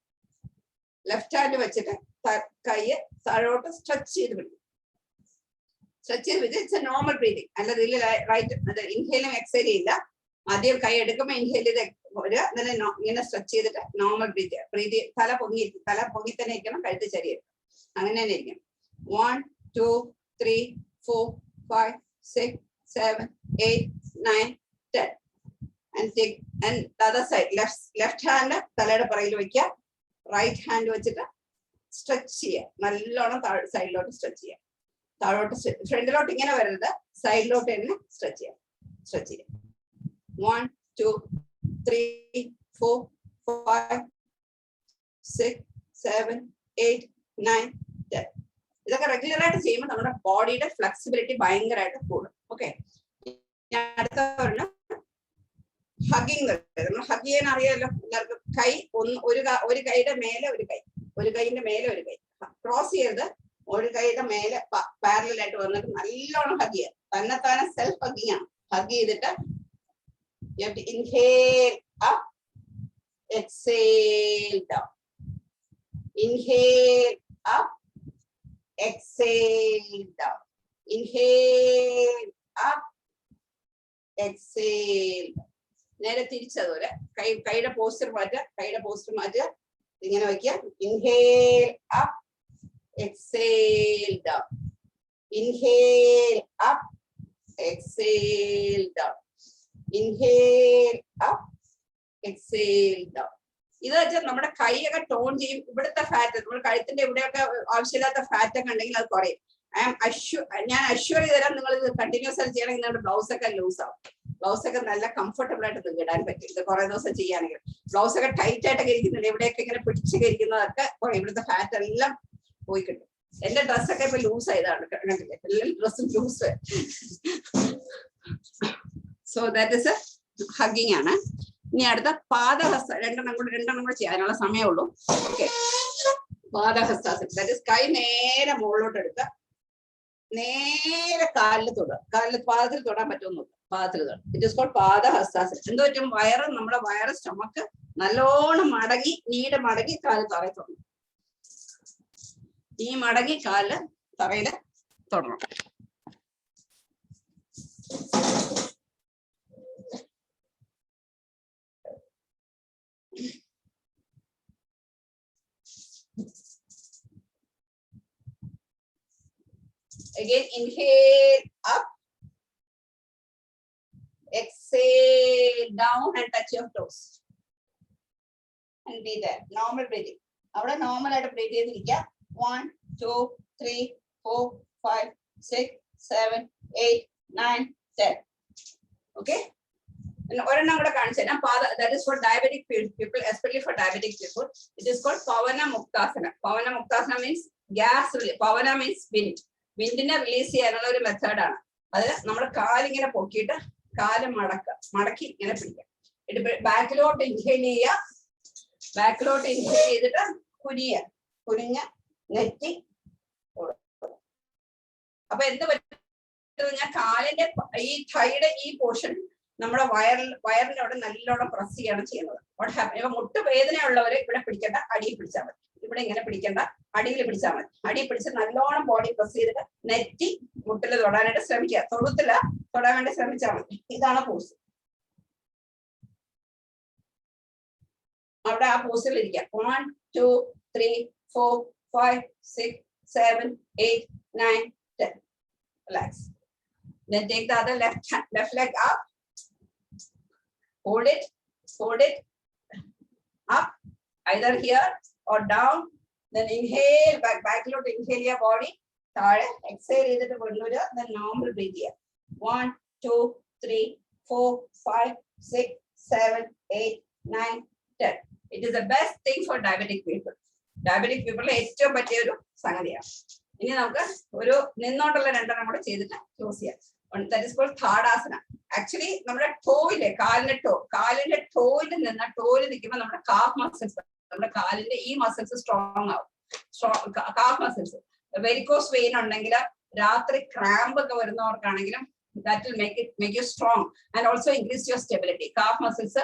ലെഫ്റ്റ് ഹാൻഡ് വെച്ചിട്ട് കൈ താഴോട്ട് സ്ട്രെച്ച് ചെയ്ത് പിടിക്കും. സ്ട്രെച്ച് ചെയ്ത് പിടിച്ച് ഇറ്റ്സ് എ നോർമൽ ബ്രീതിങ്. അല്ലാതെ ഇതിൽ റൈറ്റ് ഇൻഹേലും എക്സേലും ഇല്ല. ആദ്യം കൈ എടുക്കുമ്പോൾ ഇൻഹേൽ ചെയ്ത് ഇങ്ങനെ സ്ട്രെച്ച് ചെയ്തിട്ട് നോർമൽ ബ്രീത്. തല പൊങ്ങി തന്നെ ഇരിക്കണം. കഴുത്ത് ചെറിയ അങ്ങനെ തന്നെ ഇരിക്കണം. 1, 2, 3, 4, 5, 6, 7, 8, 9, 10. And the other side, left hand തലയുടെ പുറകിൽ വെക്കുക. റൈറ്റ് ഹാൻഡ് വെച്ചിട്ട് സ്ട്രെച്ച് ചെയ്യുക. നല്ലോണം സൈഡിലോട്ട് സ്ട്രെച്ച് ചെയ്യുക. താഴോട്ട് ഫ്രണ്ടിലോട്ട് ഇങ്ങനെ വരരുത്. സൈഡിലോട്ട് തന്നെ സ്ട്രെച്ച് ചെയ്യാം. 1, 2, 3, 4, 5, 6, 7, 8, 9, 10. ഇതൊക്കെ റെഗുലർ ആയിട്ട് ചെയ്യുമ്പോൾ നമ്മുടെ ബോഡിയുടെ ഫ്ലെക്സിബിലിറ്റി ഭയങ്കരമായിട്ട് കൂടും. ഓക്കെ. അടുത്ത പറഞ്ഞ ഹഗിങ്. നമ്മൾ ഹഗ് ചെയ്യാൻ അറിയാമല്ലോ എല്ലാവർക്കും. കൈ ഒരു കൈയുടെ മേലെ ഒരു കൈ, ഒരു കൈന്റെ മേലെ ഒരു കൈ. ക്രോസ് ചെയ്യരുത്. ഒരു കൈയുടെ മേലെ പാരലൽ ആയിട്ട് വന്നിട്ട് നല്ലോണം ഹഗ് ചെയ്യുക. തന്നെത്താനെ സെൽഫ് ഹഗിങ് ആണ്. ഹഗ് ചെയ്തിട്ട് you have to inhale up, exhale down. Inhale up, exhale down. Inhale up, exhale. നേരെ തിരിച്ചതുപോലെ കൈയുടെ പോസ്റ്റർ മാറ്റുക, ഇങ്ങനെ വയ്ക്കുക. Inhale up, exhale down. Inhale up, exhale down. Inhale up, exhale down. ഇത് വെച്ചാൽ നമ്മുടെ കൈയൊക്കെ ടോൺ ചെയ്യും. ഇവിടുത്തെ ഫാറ്റ്, നമ്മുടെ കഴുത്തിന്റെ ഇവിടെയൊക്കെ ആവശ്യമില്ലാത്ത ഫാറ്റ് ഒക്കെ ഉണ്ടെങ്കിൽ അത് കുറയും. ഞാൻ അഷ്യൂർ ചെയ്ത് തരാം, നിങ്ങൾ ഇത് കണ്ടിന്യൂസ് ആയിട്ട് ചെയ്യണമെങ്കിൽ നിങ്ങളുടെ ബ്ലൗസ് ഒക്കെ ലൂസ് ആവും. ബ്ലൗസ് ഒക്കെ നല്ല കംഫർട്ടബിൾ ആയിട്ട് നിങ്ങൾക്ക് ഇടാൻ പറ്റും. ഇത് കുറെ ദിവസം ചെയ്യുകയാണെങ്കിൽ. ബ്ലൗസ് ഒക്കെ ടൈറ്റ് ആയിട്ടൊക്കെ ഇരിക്കുന്നുണ്ട്, ഇവിടെയൊക്കെ ഇങ്ങനെ പിടിച്ചൊക്കെ ഇരിക്കുന്നതൊക്കെ കുറയും. ഇവിടുത്തെ ഫാറ്റ് എല്ലാം പോയി കിട്ടും. എന്റെ ഡ്രസ്സൊക്കെ ഇപ്പൊ ലൂസ് ആയതാണ്, കണ്ടില്ലേ? എല്ലാ ഡ്രസ്സും loose. So that is hugging ആണ്. ഇനി അടുത്ത പാദഹസ്ത, രണ്ടെണ്ണം കൂടെ ചെയ്യാനുള്ള സമയമുള്ളൂ. ഓക്കെ, പാദഹസ്താസനം. ദാറ്റ് ഇസ് കൈ നേരെ മുകളിലോട്ട് എടുക്കുക, നേരെ കാലിൽ തൊടുക. പാദത്തിൽ തൊടാൻ പറ്റുമെന്ന് പാദത്തിൽ തൊടുക. ഇറ്റ് ഇസ് കോൾഡ് പാദഹസ്താസനം. എന്ത് പറ്റും? നമ്മുടെ വയറ് സ്റ്റൊമക്ക് നല്ലോണം മടങ്ങി, നീടെ മടങ്ങി കാല് തറയിൽ തൊടണം. ഈ മടങ്ങി കാല് തറയില് തൊടണം. Again, inhale up, exhale down and touch your toes. And be there. Normal breathing. അവിടെ normal ആയിട്ട് breathe ചെയ്തിരിക്കുക. 1, 2, 3, 4, 5, 6, 7, 8, 9, 10. Okay? ഒരെണ്ണം കൂടെ കാണിച്ചു തരാം. That is for diabetic people, especially for diabetic people. It is called Pavana Muktasana. Pavana Muktasana means gas. Pavana means wind. വിൻഡിനെ release ചെയ്യാനുള്ള ഒരു മെത്തേഡാണ്. അത് നമ്മുടെ കാലിങ്ങനെ പൊക്കിയിട്ട് കാല് മടക്കി ഇങ്ങനെ പിടിക്കുക. ബാക്കിലോട്ട് ഇൻഹേൽ ചെയ്യുക, ബാക്കിലോട്ട് ഇൻഹേൽ ചെയ്തിട്ട് കുനിഞ്ഞ നെറ്റി. അപ്പൊ എന്ത് പറ്റും? ഞാൻ കാലിന്റെ ഈ കൈയുടെ ഈ പോർഷൻ നമ്മുടെ വയറിന്റെ അവിടെ നല്ലോണം പ്രസ് ചെയ്യാണ് ചെയ്യുന്നത്. ഇപ്പൊ മുട്ട് വേദനയുള്ളവര് ഇവിടെ പിടിക്കേണ്ട, അടിയിൽ പിടിച്ചാൽ മതി. ഇവിടെ ഇങ്ങനെ പിടിക്കേണ്ട, അടിയിൽ പിടിച്ചാൽ മതി. അടിയിൽ പിടിച്ച് നല്ലോണം ബോഡി പ്രസ് ചെയ്തിട്ട് നെറ്റി മുട്ടില് തൊടാനായിട്ട് ശ്രമിക്കുക. തൊടാൻ വേണ്ടി ശ്രമിച്ചാൽ മതി. ഇതാണ് പോസ്. അവിടെ ആ പോസിൽ ഇരിക്കുക. 1, 2, 3, 4, 5, 6, 7, 8, 9, 10. Relax. Then take the other left leg up. Hold it up, either here or down. Then inhale, backload, inhale your body. Exhale, then normal breathe here. 1, 2, 3, 4, 5, 6, 7, 8, 9, 10. It is the best thing for diabetic people. Diabetic people ഏറ്റവും പറ്റിയ ഒരു സംഗതിയാണ്. ഇനി നമുക്ക് ഒരു നിന്നോട്ടുള്ള രണ്ടെണ്ണം കൂടെ ചെയ്തിട്ട് ക്ലോസ് ചെയ്യാം. That is called Thadasana. Actually, നമ്മുടെ ടോയില്, കാലിന്റെ ടോയിൽ നിൽക്കുമ്പോൾ നമ്മുടെ കാഫ് മസിൽസ്, നമ്മുടെ കാലിന്റെ ഈ മസിൽസ് സ്ട്രോങ് ആവും. Calf muscles. വെരിക്കോസ് വെയിൻ ഉണ്ടെങ്കിൽ, രാത്രി ക്രാമ്പ് ഒക്കെ വരുന്നവർക്കാണെങ്കിലും that will make you strong and also increase your stability. Calf muscles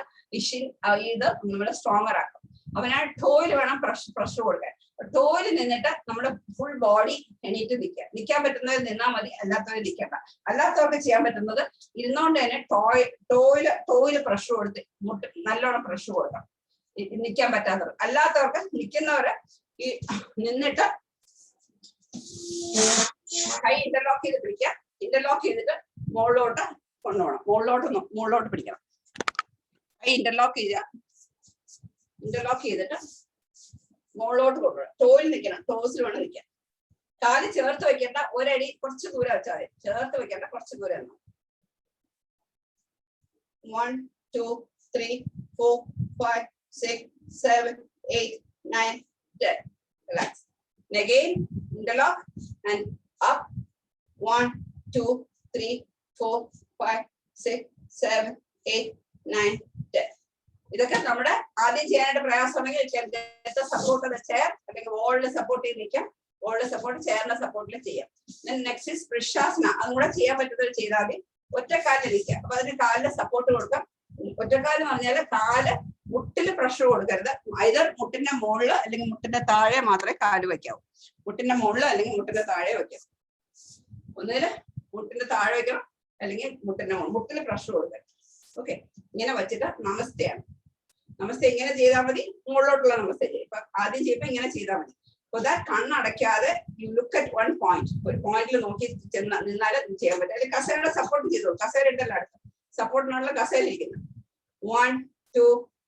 ഇത് നമ്മള് സ്ട്രോങ്ങർ ആക്കും. അവനാ ടോയിൽ വേണം പ്രഷർ കൊടുക്കാൻ. ടോയിൽ നിന്നിട്ട് നമ്മുടെ ഫുൾ ബോഡി എണീറ്റ് നിൽക്കാൻ പറ്റുന്നവർ നിന്നാൽ മതി, അല്ലാത്തവർ നിൽക്കണ്ട. അല്ലാത്തവർക്ക് ചെയ്യാൻ പറ്റുന്നത് ഇരുന്നോണ്ട് തന്നെ ടോയില് പ്രഷർ കൊടുത്ത് നല്ലോണം പ്രഷർ കൊടുക്കണം, നിൽക്കാൻ പറ്റാത്തവർ. അല്ലാത്തവർക്ക് നിൽക്കുന്നവര് ഈ നിന്നിട്ട് കൈ ഇന്റർലോക്ക് ചെയ്ത് പിടിക്കുക. ഇന്റർലോക്ക് ചെയ്തിട്ട് മുകളിലോട്ട് കൊണ്ടുപോകണം, മുകളിലോട്ട് പിടിക്കണം. കൈ ഇന്റർലോക്ക് ചെയ്തിട്ട് മുകളിലോട്ട് കൊണ്ടുപോകണം. ടോയിൽ നിൽക്കണം, ടോസിൽ വേണം നിൽക്കാൻ. കാല് ചേർത്ത് വെക്കേണ്ട, ഒരടി കുറച്ച് ദൂരം വെച്ചാൽ മതി. ചേർത്ത് വെക്കേണ്ട, കുറച്ച് ദൂരം. 1, 2, 3, 4, 5, 6, 7, 8, 9, 10. Relax. And again, interlock and up. 1, 2, 3, 4, 5, 6, 7, 8, 9, 10. ഇതൊക്കെ നമ്മുടെ ആദ്യം ചെയ്യാനായിട്ട് പ്രയാസമുണ്ടെങ്കിൽ സപ്പോർട്ട് ചെയർ അല്ലെങ്കിൽ വോളിൽ സപ്പോർട്ട് ചെയ്ത് നിൽക്കാം. വോളിൽ സപ്പോർട്ട്, ചെയറിന്റെ സപ്പോർട്ടിൽ ചെയ്യാം. നെക്സ്റ്റ് ഇസ് വൃഷാസന. അതും കൂടെ ചെയ്യാൻ പറ്റുന്നത് ചെയ്താൽ മതി. ഒറ്റക്കാലിൽ നിൽക്കുക. അപ്പൊ അതിന് കാലിന്റെ സപ്പോർട്ട് കൊടുക്കാം. ഒറ്റക്കാലെന്ന് പറഞ്ഞാല് കാല് മുട്ടില് പ്രഷർ കൊടുക്കരുത്. either മുട്ടിന്റെ മുകളില് അല്ലെങ്കിൽ മുട്ടിന്റെ താഴെ മാത്രമേ കാല് വെക്കാവൂ. മുട്ടിന്റെ മുകളില് അല്ലെങ്കിൽ മുട്ടിന്റെ താഴെ വെക്കാം. ഒന്നുകിൽ മുട്ടിന്റെ താഴെ വെക്കണം, അല്ലെങ്കിൽ മുട്ടിൽ പ്രഷർ കൊടുക്കണം. ഓക്കെ, ഇങ്ങനെ വെച്ചിട്ട് നമസ്തയാണ്. നമസ്തേ ഇങ്ങനെ ചെയ്താൽ മതി, മുകളിലോട്ടുള്ള നമസ്തേ ചെയ്യും. ഇപ്പൊ ആദ്യം ചെയ്യുമ്പോൾ ഇങ്ങനെ ചെയ്താൽ മതി. കണ്ണടയ്ക്കാതെ you look at one point, ഒരു പോയിന്റിൽ നോക്കി നിന്നാല് ചെയ്യാൻ പറ്റും. അല്ലെങ്കിൽ കസേരയുടെ സപ്പോർട്ട് ചെയ്തോളൂ. കസേര ഉണ്ടല്ലോ അടുത്ത്, സപ്പോർട്ടിനുള്ള കസേര ഇരിക്കുന്നു. 1 2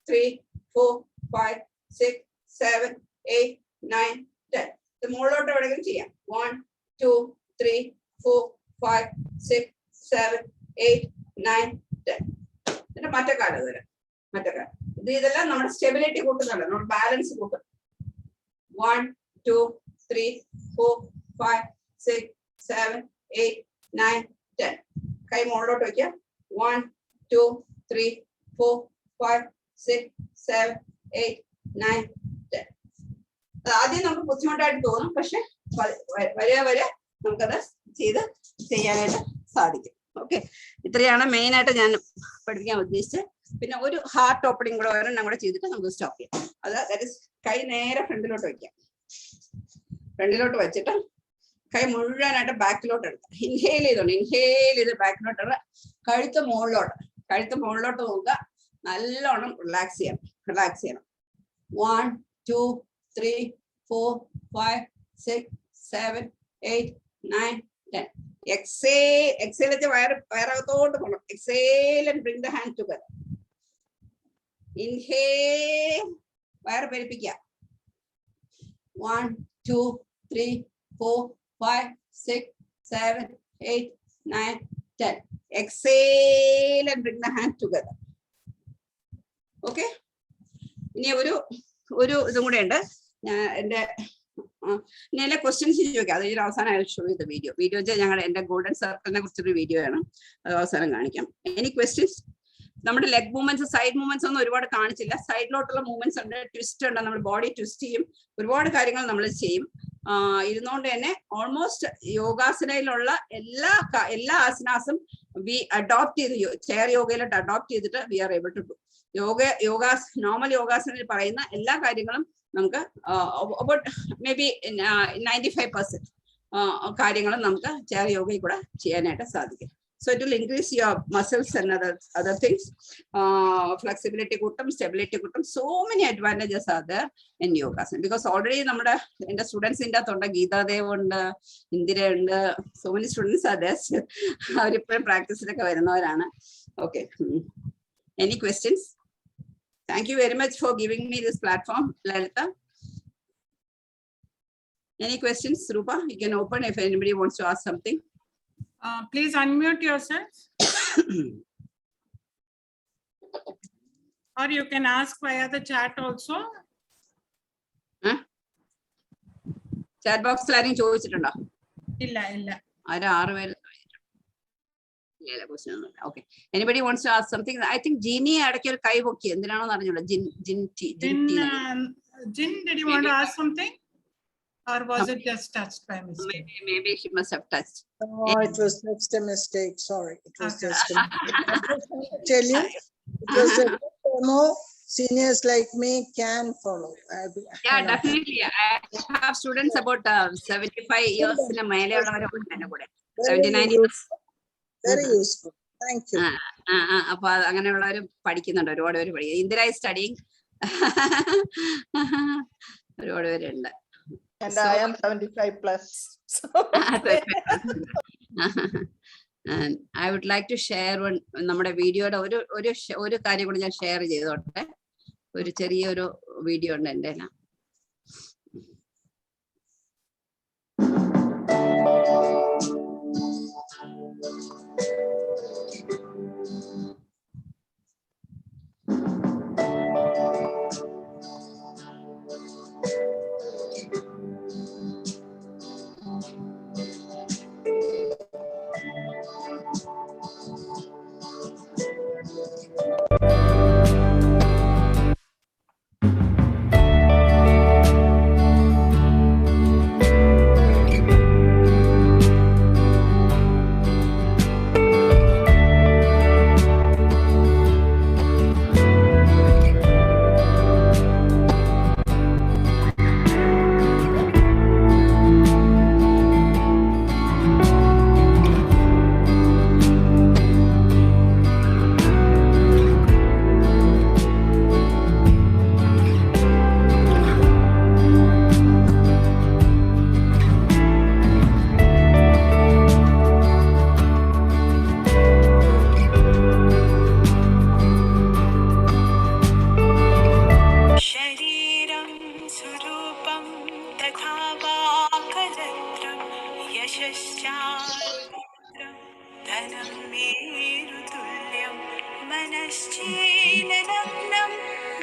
3 4 5 6 7 8 9 10. ഇത് മുകളിലോട്ട് എവിടെയെങ്കിലും ചെയ്യാം. 1 2 3 4 5 6 7 8 9 10. എന്നിട്ട് മറ്റേക്കാട് തരാം. മറ്റേക്കാട് ഇതെല്ലാം നമ്മുടെ സ്റ്റെബിലിറ്റി കൂട്ടുന്നതാണ്, നമ്മുടെ ബാലൻസ് കൂട്ടും. 1 2 3 4 5 6 7 8 9 10. കൈ മുകളിലോട്ട് വയ്ക്കുക. 1 2 3 4 5 6 7 8 9 10. ആദ്യം നമുക്ക് ബുദ്ധിമുട്ടായിട്ട് തോന്നും, പക്ഷെ വരെ നമുക്കത് ചെയ്യാനായിട്ട് സാധിക്കും. ഓക്കെ, ഇത്രയാണ് മെയിൻ ആയിട്ട് ഞാൻ പഠിപ്പിക്കാൻ ഉദ്ദേശിച്ചത്. പിന്നെ ഒരു ഹാർട്ട് ഓപ്പണിംഗ് കൂടെ ഒരെണ്ണം കൂടെ ചെയ്തിട്ട് നമുക്ക് സ്റ്റോപ്പ് ചെയ്യാം. അത് കൈ നേരെ ഫ്രണ്ടിലോട്ട് വയ്ക്കാം. ഫ്രണ്ടിലോട്ട് വെച്ചിട്ട് കൈ മുഴുവനായിട്ട് ബാക്കിലോട്ട് എടുക്കുക. ഇൻഹേൽ ചെയ്ത് ബാക്കിലോട്ട് ഇടുക. കഴുത്ത് മുകളിലോട്ട് നോക്കുക. നല്ലോണം റിലാക്സ് ചെയ്യണം. 1 2 3 4 5 6 7 8 9 10. Exhale വെച്ച് വയറകത്തോട്ട് പോകണം. Exhale and bring the hand together. Inhale, വയറ് പെരുപ്പിക്കുക. 1 2 3 4 5 6 7 8 9 10. Exhale and bring the hand together. Okay, ഇനി ഒരു ഇതും കൂടെ ഉണ്ട്. ഞാൻ എന്റെ ക്വസ്റ്റ്യൻസ് ചോദിക്കാം. അത് അവസാനം ഷോ ചെയ്ത വീഡിയോ ഞങ്ങളുടെ എന്റെ ഗോൾഡൻ സർക്കിളിനെ കുറിച്ചൊരു വീഡിയോ ആണ്, അത് അവസാനം കാണിക്കാം. Any questions? നമ്മുടെ ലെഗ് മൂവ്മെന്റ്സ്, സൈഡ് മൂവ്മെന്റ്സ് ഒന്നും ഒരുപാട് കാണിച്ചില്ല. സൈഡിലോട്ടുള്ള മൂവ്മെന്റ്സ് ഉണ്ട്, ട്വിസ്റ്റ് ഉണ്ട്, നമ്മൾ ബോഡി ട്വിസ്റ്റ് ചെയ്യും, ഒരുപാട് കാര്യങ്ങൾ നമ്മൾ ചെയ്യും. ഇരുന്നുകൊണ്ട് തന്നെ ഓൾമോസ്റ്റ് യോഗാസനയിലുള്ള എല്ലാ ആസനാസും വി അഡോപ്റ്റ് ചെയ്ത് ചെയർ യോഗയിലോട്ട് അഡോപ്റ്റ് ചെയ്തിട്ട് we are able to do. Normal യോഗാസനയിൽ പറയുന്ന എല്ലാ കാര്യങ്ങളും നമുക്ക് അബൌട്ട് മേ ബി 95% കാര്യങ്ങളും നമുക്ക് ചെയർ യോഗയിൽ കൂടെ ചെയ്യാനായിട്ട് സാധിക്കും. So it will increase your muscles and other things. Flexibility കൂട്ടും, stability കൂട്ടും. So many advantages are there in yogasana. Because already നമ്മുടെ എന്റെ സ്റ്റുഡൻസിന്റെ അകത്തുണ്ട്, ഗീതാദേവ് ഉണ്ട്, ഇന്ദിര ഉണ്ട്. So many students are there. അവരിപ്പോഴും പ്രാക്ടീസിലൊക്കെ വരുന്നവരാണ്. Okay. Any questions? Thank you very much for giving me this platform, Lalita. Any questions, Rupa? You can open if anybody wants to ask something. Please unmute yourself. Or you can ask via the chat also. Chat box ആരെങ്കിലും ചോദിച്ചിട്ടുണ്ടോ? ഇല്ല. ആരാ 6 പേര്? Okay. Anybody wants to ask something? I think Jeannie ഇടയ്ക്ക് ഒരു കൈ പൊക്കി, എന്തിനാണെന്ന് അറിഞ്ഞൂടാ. Jin, did you want to ask something? Or was it just touched by mistake? Maybe she must have touched. Oh, it was just a mistake. Sorry, it was just a mistake. Tell you, it was a demo. Seniors like me can follow. Yeah, definitely. I have students about 75 years in a മേലെയുള്ളവരെ ഉണ്ട് കൂടെ. 79 years. Very useful. Thank you. അപ്പൊ അങ്ങനെയുള്ളവർ പഠിക്കുന്നുണ്ട്, ഒരുപാട് പേര് പഠിക്കും. Indira is studying. ഒരുപാട് പേരുണ്ട്. And I am 75 plus. So. And I would like to share നമ്മുടെ വീഡിയോയുടെ ഒരു കാര്യം കൂടി ഞാൻ ഷെയർ ചെയ്തോട്ടെ. ഒരു ചെറിയൊരു വീഡിയോ ഉണ്ട് എൻ്റെ. मनश्चेन लग्नं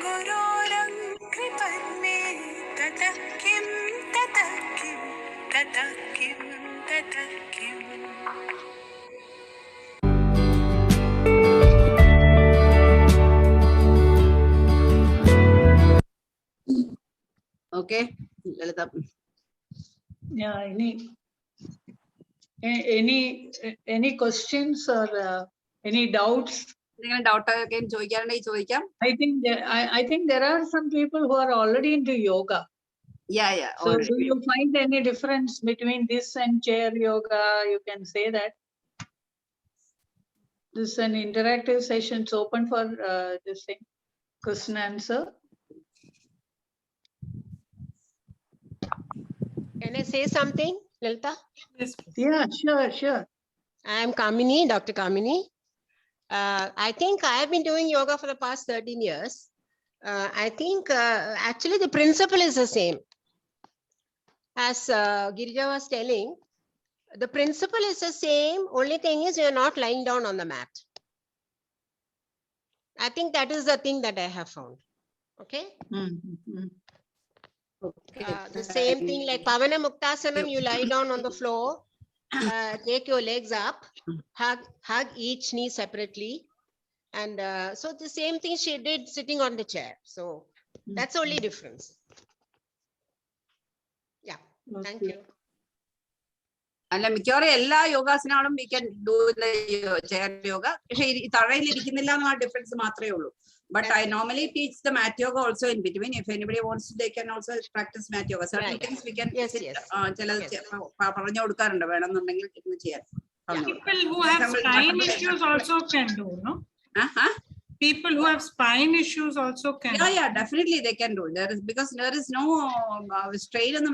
गुरोरं कृपन्मे ततः किं ततः किं ततः किं ततः किम्. Okay, Lalita. Yeah, any questions or any doubts? Any doubt again? ചോദിക്കാം. I think there are some people who are already into yoga. Yeah. So do you find any difference between this and chair yoga? You can say that. This is an interactive session. It's open for this thing, question answer. Can I say something, Lalita? Yes. Yeah, sure. I am Kamini, Dr. Kamini. I think I have been doing yoga for the past 13 years. I think actually the principle is the same. As Girija was telling, the principle is the same. Only thing is you are not lying down on the mat. I think that is the thing that I have found. Okay. Mm-hmm. Okay. The same thing like Pavana Muktasanam, you lie down on the floor, take your legs up, hug each knee separately. And so the same thing she did sitting on the chair. So that's the only difference. Yeah, thank you. അല്ല മിക്കവാറും എല്ലാ യോഗാസനങ്ങളും we can do the chair yoga. പക്ഷെ തറയിൽ ഇരിക്കുന്നില്ല എന്നുള്ള difference മാത്രമേ ഉള്ളൂ. But I normally teach the mat yoga also in between. If anybody wants to, they can also practice mat yoga. Certain Right. things we can Yes, sit, yes. പറഞ്ഞു കൊടുക്കാറുണ്ട് വേണമെന്നുണ്ടെങ്കിൽ ഇരുന്ന് ചെയ്യാൻ. People who have spine issues also can do, no? People who have spine issues also can. Yeah, definitely they can do. Because there is no strain on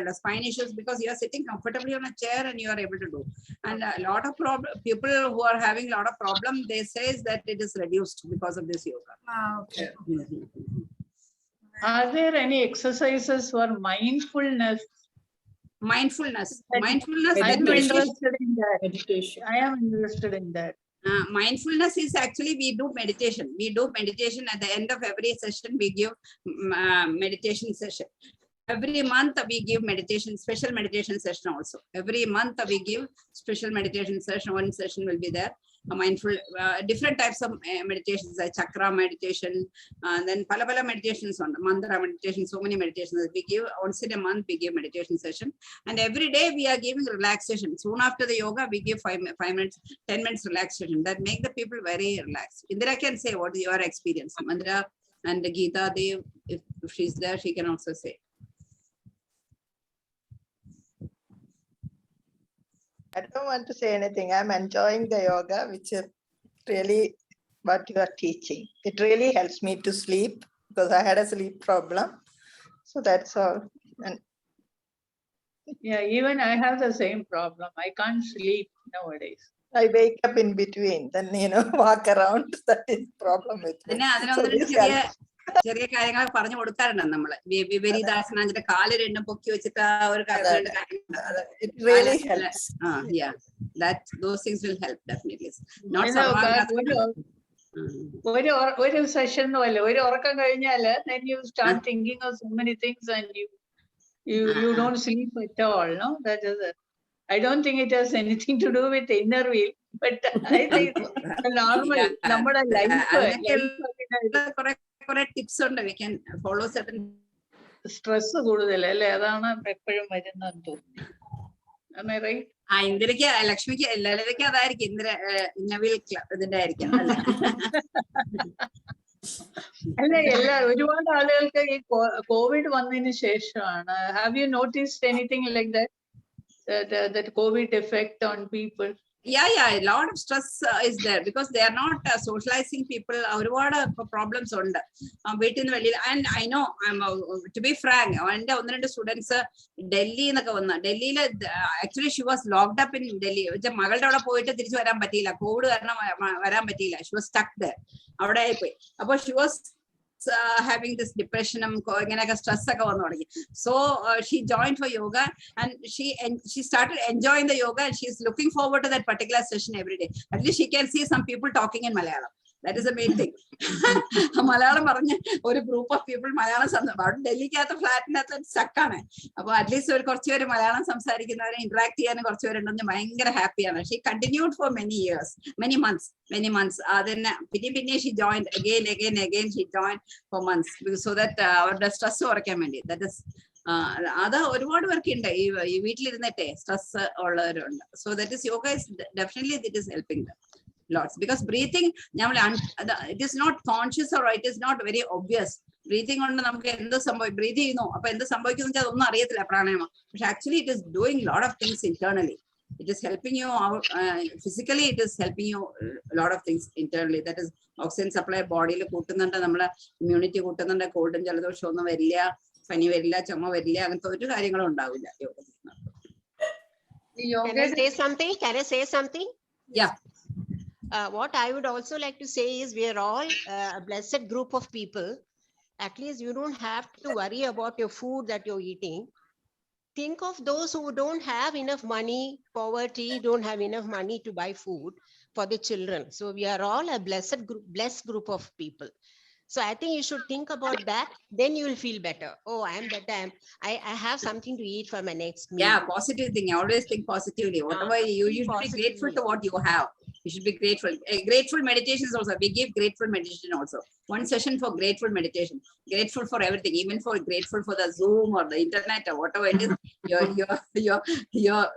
the spine issues because you are sitting comfortably on a chair and you are able to do. And a lot of people who are having a lot of problem, they say that it is reduced because of this yoga. Okay. Are there any exercises for mindfulness? Mindfulness. I am interested in that. Meditation. I am interested in that. Mindfulness is actually we do meditation. We do meditation at the end of every session. We give meditation session. Every month we give meditation, special meditation session also. Every month we give special meditation session. One session will be there. Mindful, different types of meditations like chakra meditation, then pala meditations on mantra meditation, so many meditations we give. Once in a month we give meditation session, and every day we are giving relaxation. Soon after the yoga we give 5 minutes, 10 minutes relaxation that make the people very relaxed. Indira can say what is your experience. Mandira and Geeta, if she's there, she can also say. I don't want to say anything. I'm enjoying the yoga, which is really what you are teaching. It really helps me to sleep because I had a sleep problem. So that's all. And Yeah, even I have the same problem. I can't sleep nowadays. I wake up in between, then walk around. That is problem with me. So this helps. ചെറിയ കാര്യങ്ങൾ പറഞ്ഞു കൊടുക്കാറുണ്ട് നമ്മള് വിപരീതാസനം കാല് രണ്ടും പൊക്കി വെച്ചിട്ട് ഒരു It really helps. Yeah, those things will help definitely. Not ഒരു സെഷൻ പോലെ ഒരു ഉറക്കം കഴിഞ്ഞാല് then you start thinking of so many things and you don't sleep at all, no? That is it. I don't think it has anything to do with inner wheel, but I think normal നമ്മുടെ life കുറെ tips ഉണ്ട്. We can follow certain. Stress കൂടുതലല്ലേ, അതാണ് എപ്പോഴും വരുന്നതെന്ന് തോന്നുന്നു. Am I right? ഇന്ദിരയ്ക്ക് ലക്ഷ്മിക്ക് ലളിതയ്ക്ക് അതായിരിക്കും ഇന്നവിൽ ഇതിന്റെ ആയിരിക്കും അല്ല ഒരുപാട് ആളുകൾക്ക് ഈ കോവിഡ് വന്നതിന് ശേഷമാണ്. Have you noticed anything like that COVID effect on people? Yeah, a lot of stress is there because they are not socializing people. ഒരുപാട് problems ഉണ്ട് വീട്ടിൽ നിന്ന് വെളിയിൽ. And I know, to be frank, എൻ്റെ 1-2 students Delhi എന്നൊക്കെ വന്ന ഡൽഹിയില് actually she was locked up in Delhi. മകളുടെ അവിടെ പോയിട്ട് തിരിച്ചു വരാൻ പറ്റിയില്ല, കോവിഡ് കാരണം വരാൻ പറ്റിയില്ല. She was stuck there. അവിടെ ആയിപ്പോയി. അപ്പോൾ she was having this depression, stress. So she joined for yoga and she started enjoying the yoga and she's looking forward to that particular session every day. At least she can see some people talking in Malayalam. That is the main thing. Malayalam പറഞ്ഞ ഒരു group of people Malayalam ഡൽഹിക്കകത്ത് ഫ്ലാറ്റിനകത്ത് സ്റ്റക്കാണ്. അപ്പൊ at least ഒരു കുറച്ചുപേര് Malayalam സംസാരിക്കുന്നവരെ interact ചെയ്യാൻ കുറച്ചുപേരുണ്ടെന്ന് ഭയങ്കര ഹാപ്പിയാണ്. She continued for many years, many months. അതിന് പിന്നെ she join again she joined for months so that അവരുടെ സ്ട്രെസ് കുറയ്ക്കാൻ വേണ്ടി. That is അത് ഒരുപാട് പേർക്ക് ഉണ്ട് ഈ വീട്ടിലിരുന്നിട്ടേ സ്ട്രെസ് ഉള്ളവരുണ്ട്. So that is yoga is definitely it is helping dum lots because breathing it is not conscious or it is not very obvious. Breathing കൊണ്ട് നമുക്ക് എന്ത് ബ്രീത്ത് ചെയ്യുന്നു അപ്പൊ എന്ത് സംഭവിക്കുന്നു വെച്ചാൽ അതൊന്നും അറിയത്തില്ല പ്രാണായാമം. പക്ഷെ actually it is doing lot of things internally. It is helping you out physically, it is helping you a lot of things internally. That is oxygen supply ബോഡിയിൽ കൂട്ടുന്നുണ്ട്, നമ്മളെ ഇമ്മ്യൂണിറ്റി കൂട്ടുന്നുണ്ട്, കോൾഡും ജലദോഷം ഒന്നും വരില്ല, പനി വരില്ല, ചുമ വരില്ല, അങ്ങനത്തെ ഒരു കാര്യങ്ങളും ഉണ്ടാവില്ല യോഗ ചെയ്യുന്നത്. Can I say something? Yeah. What I would also like to say is we are all a blessed group of people. At least you don't have to worry about your food that you're eating. Think of those who don't have enough money, poverty, don't have enough money to buy food for the children. So we are all a blessed group of people. So I think you should think about that. Then you will feel better. Oh, I am better. I have something to eat for my next meal. Yeah, positive thing. Always think positively. Whatever you should be grateful to what you have. You should be grateful. Grateful meditation is also. We give grateful meditation also. One session for grateful meditation. Grateful for everything, even for grateful for the Zoom or the internet or whatever it is. You're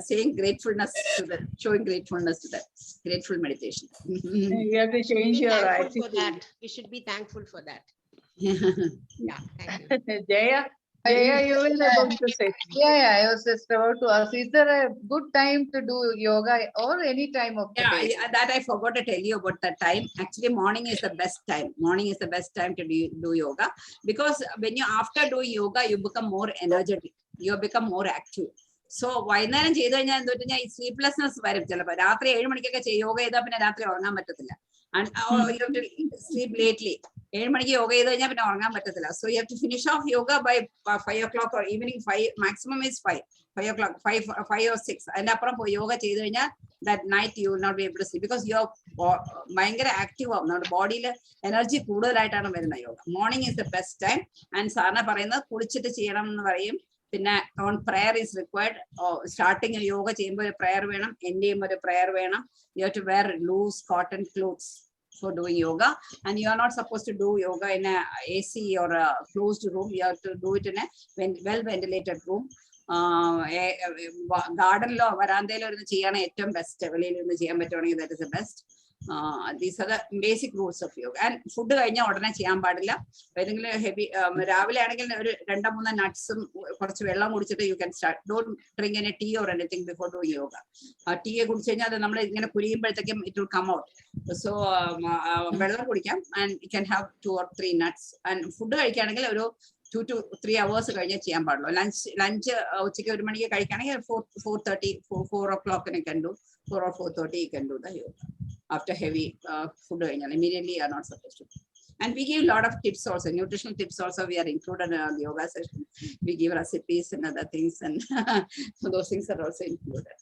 saying gratefulness to that, showing gratefulness to that. Grateful meditation. You have to change your Thankful for attitude. that. We should be thankful for that. Yeah, thank you. Jaya, you will about to say. Yeah, I was just about to ask, is there a good time to do yoga or any time of the day? That I forgot to tell you about that time. Actually, morning is the best time. Morning is the best time to do yoga because when you after doing yoga, you become more energetic. You become more active. So വൈകുന്നേരം ചെയ്ത് കഴിഞ്ഞാൽ എന്താ വെച്ചാൽ ഈ sleeplessness വരും. ചിലപ്പോൾ രാത്രി 7 മണിക്കൊക്കെ യോഗ ചെയ്താൽ പിന്നെ രാത്രി ഉറങ്ങാൻ പറ്റത്തില്ല. സ്ലീപ് ലേറ്റ്ലി 7 മണിക്ക് യോഗ ചെയ്ത് കഴിഞ്ഞാൽ പിന്നെ ഉറങ്ങാൻ പറ്റത്തില്ല. So you have to finish off yoga by 5 o'clock or evening 5, maximum is 5 o'clock, 5 or 6. അതിന്റെ അപ്പുറം പോയി യോഗ ചെയ്ത് കഴിഞ്ഞാൽ that night you will not be able to sleep because you are ഭയങ്കര ആക്റ്റീവ് ആവും. നമ്മുടെ ബോഡിയിൽ എനർജി കൂടുതലായിട്ടാണ് വരുന്നത് yoga. Morning is the best time. and സാറിന് പറയുന്നത് കുളിച്ചിട്ട് ചെയ്യണം എന്ന് പറയും. പിന്നെ on prayer is required. Starting yoga ചെയ്യുമ്പോൾ ഒരു prayer വേണം, എൻഡ് ചെയ്യുമ്പോൾ ഒരു prayer വേണം. You have to wear loose cotton clothes for doing yoga, and you are not supposed to do yoga in a AC or a closed room. You have to do it in a well ventilated room. ഗാർഡനിലോ വരാന്തയിലോ ഇരുന്ന് ചെയ്യാണ് ഏറ്റവും best. വെളിയിൽ ഇരുന്ന് ചെയ്യാൻ പറ്റുവാണെങ്കിൽ that is the best. These are the basic rules of yoga. And food കഴിഞ്ഞാൽ ഉടനെ ചെയ്യാൻ പാടില്ല. ഏതെങ്കിലും ഹെവി രാവിലെ ആണെങ്കിൽ ഒരു 2-3 നട്ട്സും കുറച്ച് വെള്ളം കുടിച്ചിട്ട് you can start. Don't drink any tea or anything before doing yoga. ടീയെ കുടിച്ചു കഴിഞ്ഞാൽ അത് നമ്മൾ ഇങ്ങനെ കുരിയുമ്പോഴത്തേക്കും it will come out. So വെള്ളം കുടിക്കാം and you can have 2 or 3 nuts. and food കഴിക്കുകയാണെങ്കിൽ ഒരു 2 to 3 hours കഴിഞ്ഞേ ചെയ്യാൻ പാടുള്ളൂ. ലഞ്ച് ഉച്ചയ്ക്ക് 1 മണിക്ക് കഴിക്കുകയാണെങ്കിൽ 4:30, 4 o'clock you can do. 4 or 4:30 you can do the yoga. After heavy food immediately you are not supposed to. And we give a lot of tips also, nutritional tips also we are included in the yoga session. We give recipes and other things, and so those things are also included.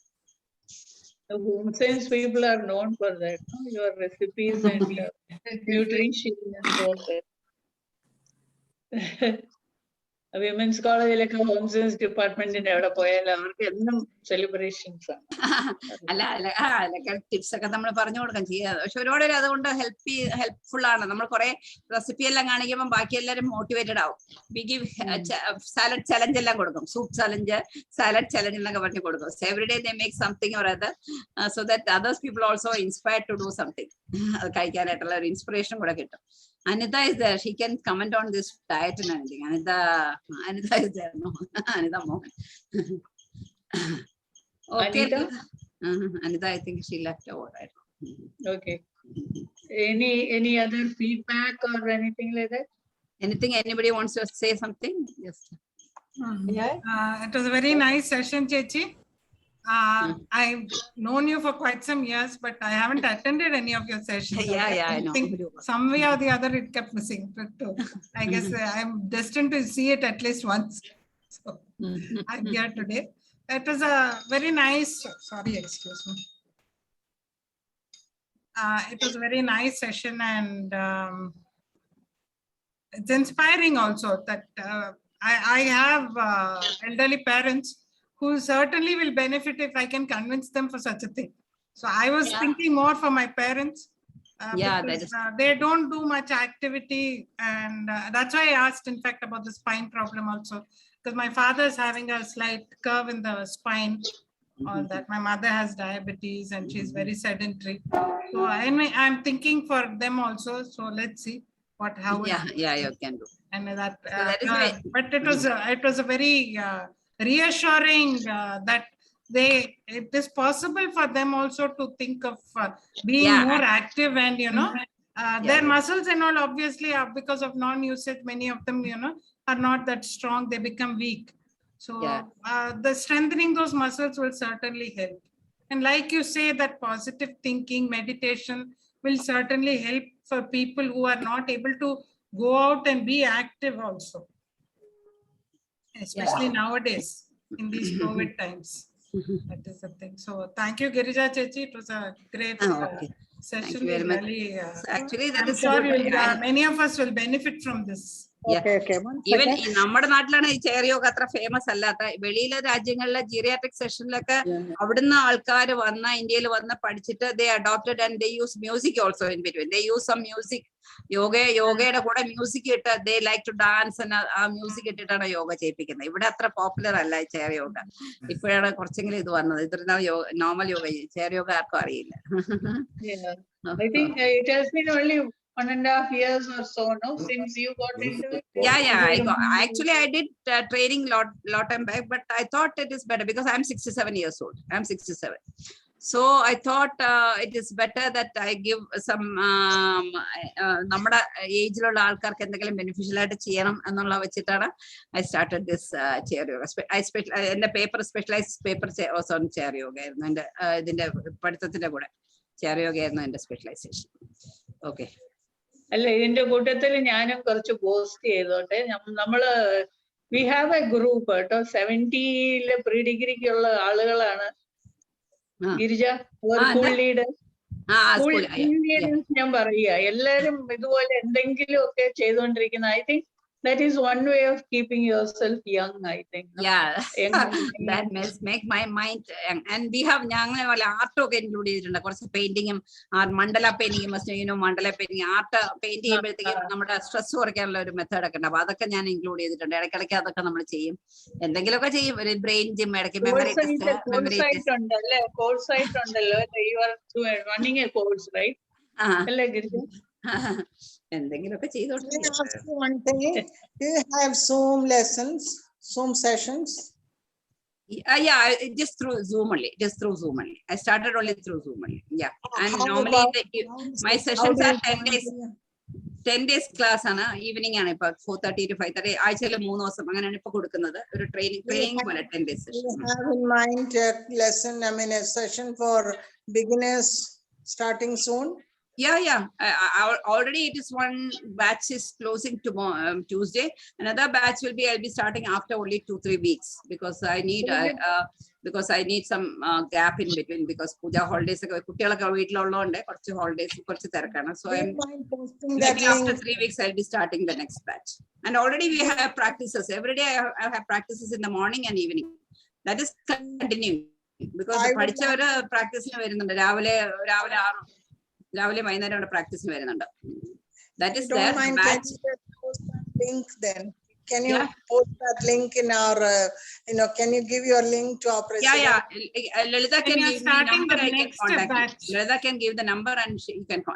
The home science people are known for that, no? Your recipes and your nutrition and all that. Women's കോളേജിലൊക്കെ home science ഡിപ്പാർട്ട്മെന്റിന്റെ അവിടെ പോയാൽ അവർക്ക് എന്നും celebrations ആണ്. അല്ല tips ഒക്കെ നമ്മൾ പറഞ്ഞു കൊടുക്കാൻ ചെയ്യാം. പക്ഷെ ഒരുപാട് പേര് അതുകൊണ്ട് ഹെൽപ്ഫുൾ ആണ്. നമ്മൾ കുറെ റെസിപ്പി എല്ലാം കാണിക്കുമ്പോൾ ബാക്കി എല്ലാവരും മോട്ടിവേറ്റഡ് ആവും. വി ഗിവ് സാലഡ് ചലഞ്ച് എല്ലാം കൊടുക്കും. സൂപ്പ് ചലഞ്ച്, സാലഡ് ചലഞ്ച് എന്നൊക്കെ പറഞ്ഞു കൊടുക്കും. So every day they make something or other so that others people also inspired to do something. അത് കഴിക്കാനായിട്ടുള്ള ഒരു ഇൻസ്പിറേഷൻ കൂടെ കിട്ടും. Anita is there. She can comment on this diet and anything. Anita is there. No, Anita Mohan. Okay. Anita? Anita, I think she left over. Right? Okay. Any other feedback or anything like that? Anything? Anybody wants to say something? Yes. It was a very nice session, Chechi. I've known you for quite some years, but I haven't attended any of your sessions. Yeah, I know. Some way or the other, it kept missing. But I guess I'm destined to see it at least once. So I'm here today. It was a very nice. Sorry, excuse me. It was a very nice session, and it's inspiring also that I have elderly parents who certainly will benefit if I can convince them for such a thing. So I was thinking more for my parents. Yeah, Because, they don't do much activity, and that's why I asked, in fact, about the spine problem also, because my father is having a slight curve in the spine. All that. My mother has diabetes and she's very sedentary. So I'm thinking for them also. So let's see how you can do. and that, So that is why- but it was a very reassuring that it is possible for them also to think of being more active, and their muscles and all obviously are, because of non-usage, many of them are not that strong, they become weak. So the strengthening those muscles will certainly help. And like you say, that positive thinking, meditation will certainly help for people who are not able to go out and be active also, especially nowadays in these COVID times. That is the thing. So thank you, Girija Chechi. It was a great session. Thank you very much. Really, So actually, that I'm is sure good. many of us will benefit from this. Okay, okay. One even second. നമ്മുടെ നാട്ടിലാണ് ഈ chair yoga അത്ര famous അല്ലാത്ത, വെളിയിലെ രാജ്യങ്ങളിലെ geriatric സെഷനിലൊക്കെ അവിടുന്ന് ആൾക്കാർ ഇന്ത്യയിൽ വന്ന് പഠിച്ചിട്ട് they adopted and they use music also in between. They use some music. യോഗയുടെ കൂടെ മ്യൂസിക് ഇട്ട് ദേ ലൈക്ക് ടു ഡാൻസ്, ആ മ്യൂസിക് ഇട്ടിട്ടാണ് യോഗ ചെയ്യിപ്പിക്കുന്നത്. ഇവിടെ അത്ര പോപ്പുലർ അല്ല ചെയർ യോഗ. ഇപ്പോഴാണ് കുറച്ചെങ്കിലും ഇത് വന്നത്. ഇത്രയും നോർമൽ യോഗ, ചെയർ യോഗ ആർക്കും അറിയില്ല. I think it has been only 1.5 years or so, no, since you got into it. Actually, I did training lot time back, but I thought it is better because I'm 67 years old. I'm 67. So I thought it is better that I give some നമ്മുടെ ഏജിലുള്ള ആൾക്കാർക്ക് എന്തെങ്കിലും beneficial ആയിട്ട് ചെയ്യണം എന്നുള്ള വെച്ചിട്ടാണ് I started this chair yoga. എന്റെ paper specialise paper on chair yoga ആയിരുന്നു. എന്റെ ഇതിന്റെ പഠിത്തത്തിന്റെ കൂടെ ചെയർ യോഗ ആയിരുന്നു എന്റെ സ്പെഷ്യലൈസേഷൻ. ഓക്കെ. അല്ല, ഇതിന്റെ കൂട്ടത്തിൽ ഞാനും കുറച്ച് പോസ്റ്റ് ചെയ്തോട്ടെ. നമ്മള് വി ഹാവ് എ ഗ്രൂപ്പ് കേട്ടോ, 70 പ്രീ ഡിഗ്രിക്കുള്ള ആളുകളാണ്. ഗിരിജ സ്കൂൾ ലീഡർ, ഞാൻ പറയുക, എല്ലാരും ഇതുപോലെ എന്തെങ്കിലും ഒക്കെ ചെയ്തുകൊണ്ടിരിക്കുന്ന. I think that is one way of keeping yourself young, I think. That make my mind young. And we have ഞങ്ങൾ ആർട്ട് ഒക്കെ ഇൻക്ലൂഡ് ചെയ്തിട്ടുണ്ട്. കുറച്ച് പെയിന്റിങ്ങും മണ്ഡല പെയിന്റിങ്ങും, മണ്ഡല പെയിന്റിങ് ആർട്ട് പെയിന്റ് ചെയ്യുമ്പോഴത്തേക്കും നമ്മുടെ സ്ട്രെസ് കുറയ്ക്കാനുള്ള ഒരു മെത്തേഡ് ഒക്കെ ഉണ്ട്. അപ്പൊ അതൊക്കെ ഞാൻ ഇൻക്ലൂഡ് ചെയ്തിട്ടുണ്ട്. ഇടയ്ക്കിടയ്ക്ക് അതൊക്കെ നമ്മൾ ചെയ്യും, എന്തെങ്കിലുമൊക്കെ ചെയ്യും. ഒരു ബ്രെയിൻ ജിം, ഇടയ്ക്ക് മെമ്മറി ടെസ്റ്റ് ഉണ്ടല്ലോ, course ആയിട്ടുണ്ടല്ലോ. You are running a course, right? അല്ലേ ഗിരിജ? എന്തെങ്കിലുമൊക്കെ ചെയ്തോട്ടെ. One thing, do you have Zoom lessons, Zoom sessions? Just through Zoom only. I started only through Zoom only. And normally my sessions are 10 days class ആണ്. Evening ആണ്. ഇപ്പൊ 4:30 to 5:30 ആഴ്ചയിൽ 3 ദിവസം അങ്ങനെയാണ് ഇപ്പൊ കൊടുക്കുന്നത്. ഒരു ട്രെയിനിങ് പോലെ 10 days session. You have in mind a lesson, I mean a session for beginners starting soon? Already it is one batch is closing tomorrow, Tuesday. Another batch will be, I'll be starting after only 2-3 weeks because I need some gap in between because puja holidays ഒക്കെ കുട്ടികളൊക്കെ വീട്ടിലുള്ളതുകൊണ്ട് കുറച്ച് holidays കുറച്ച് തിരക്കാണ്. So maybe after 3 weeks I'll be starting the next batch. And already we have practices. Every day I have practices in the morning and evening. That is continuing because പഠിച്ചവര് പ്രാക്ടീസിന് വരുന്നുണ്ട്. രാവിലെ വൈകുന്നേരം അവിടെ പ്രാക്ടീസിന് വരുന്നുണ്ട്. That is their batch. Link then. Can you post that link in our, can you give your link to our president? Lalita can give the number. I can contact you. Lalita can give the number and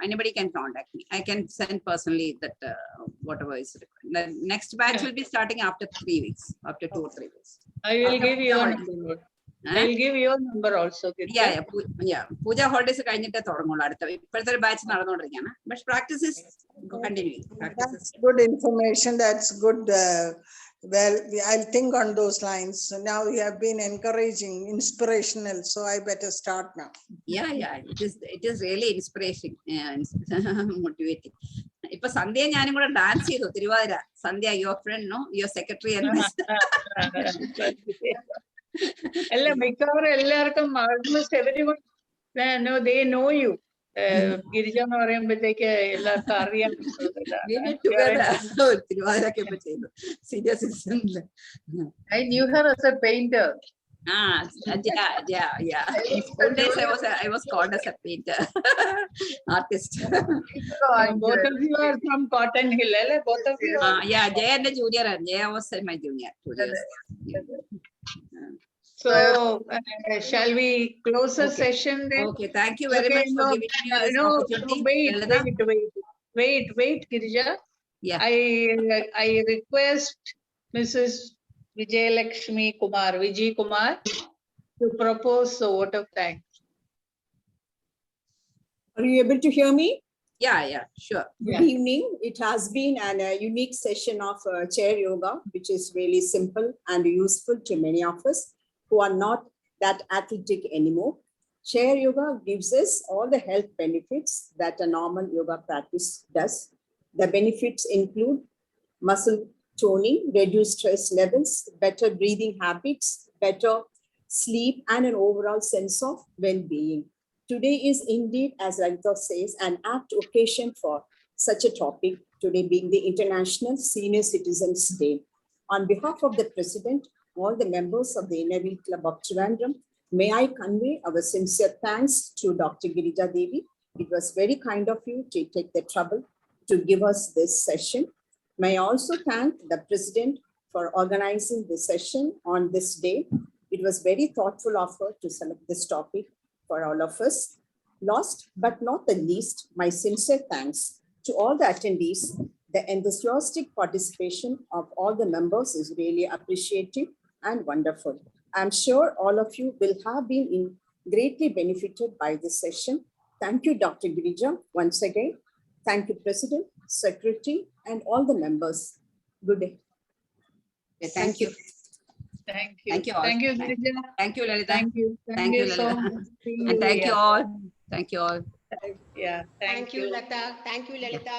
anybody can contact me. I can send personally that whatever is required. The next batch will be starting after 3 weeks, after 2 or 3 weeks. I will give you your number. I'll give your number also. Puja holidays കഴിഞ്ഞിട്ടേ തുടങ്ങുള്ളൂ. അടുത്ത ഇപ്പോഴത്തെ ഒരു batch നടന്നുകൊണ്ടിരിക്കുകയാണ്. But practice is continuing. That's good information. That's good. Well, I'll think on those lines. So now you have been encouraging, inspirational. So I better start now. It is really inspiration, motivating. ഇപ്പൊ സന്ധ്യ ഞാനും കൂടെ dance ചെയ്തു തിരുവാതിര. സന്ധ്യ, your friend, no, your secretary and അല്ല, മിക്കവാറും എല്ലാവർക്കും almost everyone they know you. Girija എന്ന് പറയുമ്പോഴത്തേക്ക് എല്ലാവർക്കും അറിയാൻ We were together. തിരുവാതിരയൊക്കെ ഇപ്പൊ ചെയ്തു. Senior citizen. I knew her as a painter. Yeah. In school days, I was called as a painter, artist. both of you are from Cotton Hill, alle? Both of you? Yeah, Jaya and the junior, and Jaya was my junior. 2 years. So, shall we close the session then? Okay, thank you very much for giving me this opportunity. Wait, Girija. Yeah. I request Mrs. Vijay Kumar, to propose the vote of thanks. Are you able to hear me? Yeah, sure. Good evening. It has been a unique session of chair yoga, which is really simple and useful to many of us who are not that athletic anymore. Chair yoga gives us all the health benefits that a normal yoga practice does. The benefits include muscle toning, reduced stress levels, better breathing habits, better sleep, and an overall sense of well-being. Today is indeed, as Raghav says, an apt occasion for such a topic, today being the International Senior Citizens Day. On behalf of the President, all the members of the Inner Wheel Club of Trivandrum, may I convey our sincere thanks to Dr. Girija Devi. It was very kind of you to take the trouble to give us this session. May I also thank the President for organizing this session on this day. It was very thoughtful of her to select this topic for all of us. Last but not the least, my sincere thanks to all the attendees. The enthusiastic participation of all the members is really appreciative and wonderful. I'm sure all of you will have been greatly benefited by this session. Thank you, Dr. Girija, once again. Thank you, President, Secretary, and all the members. Good day. Thank you. Thank you. Thank you all. Thank you, Girija. Thank you, Lalita. Thank you. Thank you, so Lalita. much. See And thank you here. all. Thank you all. Yeah, Thank you, Lata. Thank you, Lalita.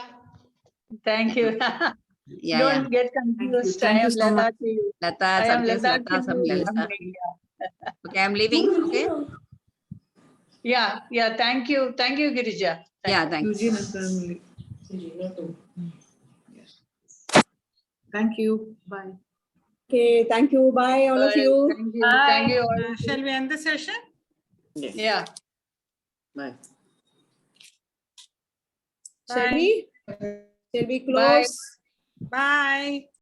Thank you. Yeah. Don't get confused. Thank I you am so Lata to you. Lata, I am sometimes Lata Lata, to some you. Lalita. Okay, I'm leaving. Okay. Yeah. Thank you. Thank you, Girija. Yeah, thank you. Eugene and family. Thank you. Bye. Okay, thank you. Bye, all of you. Thank you. Thank you all. Shall we end the session? Yeah. Bye. Shall Bye. we? Shall we close? Bye.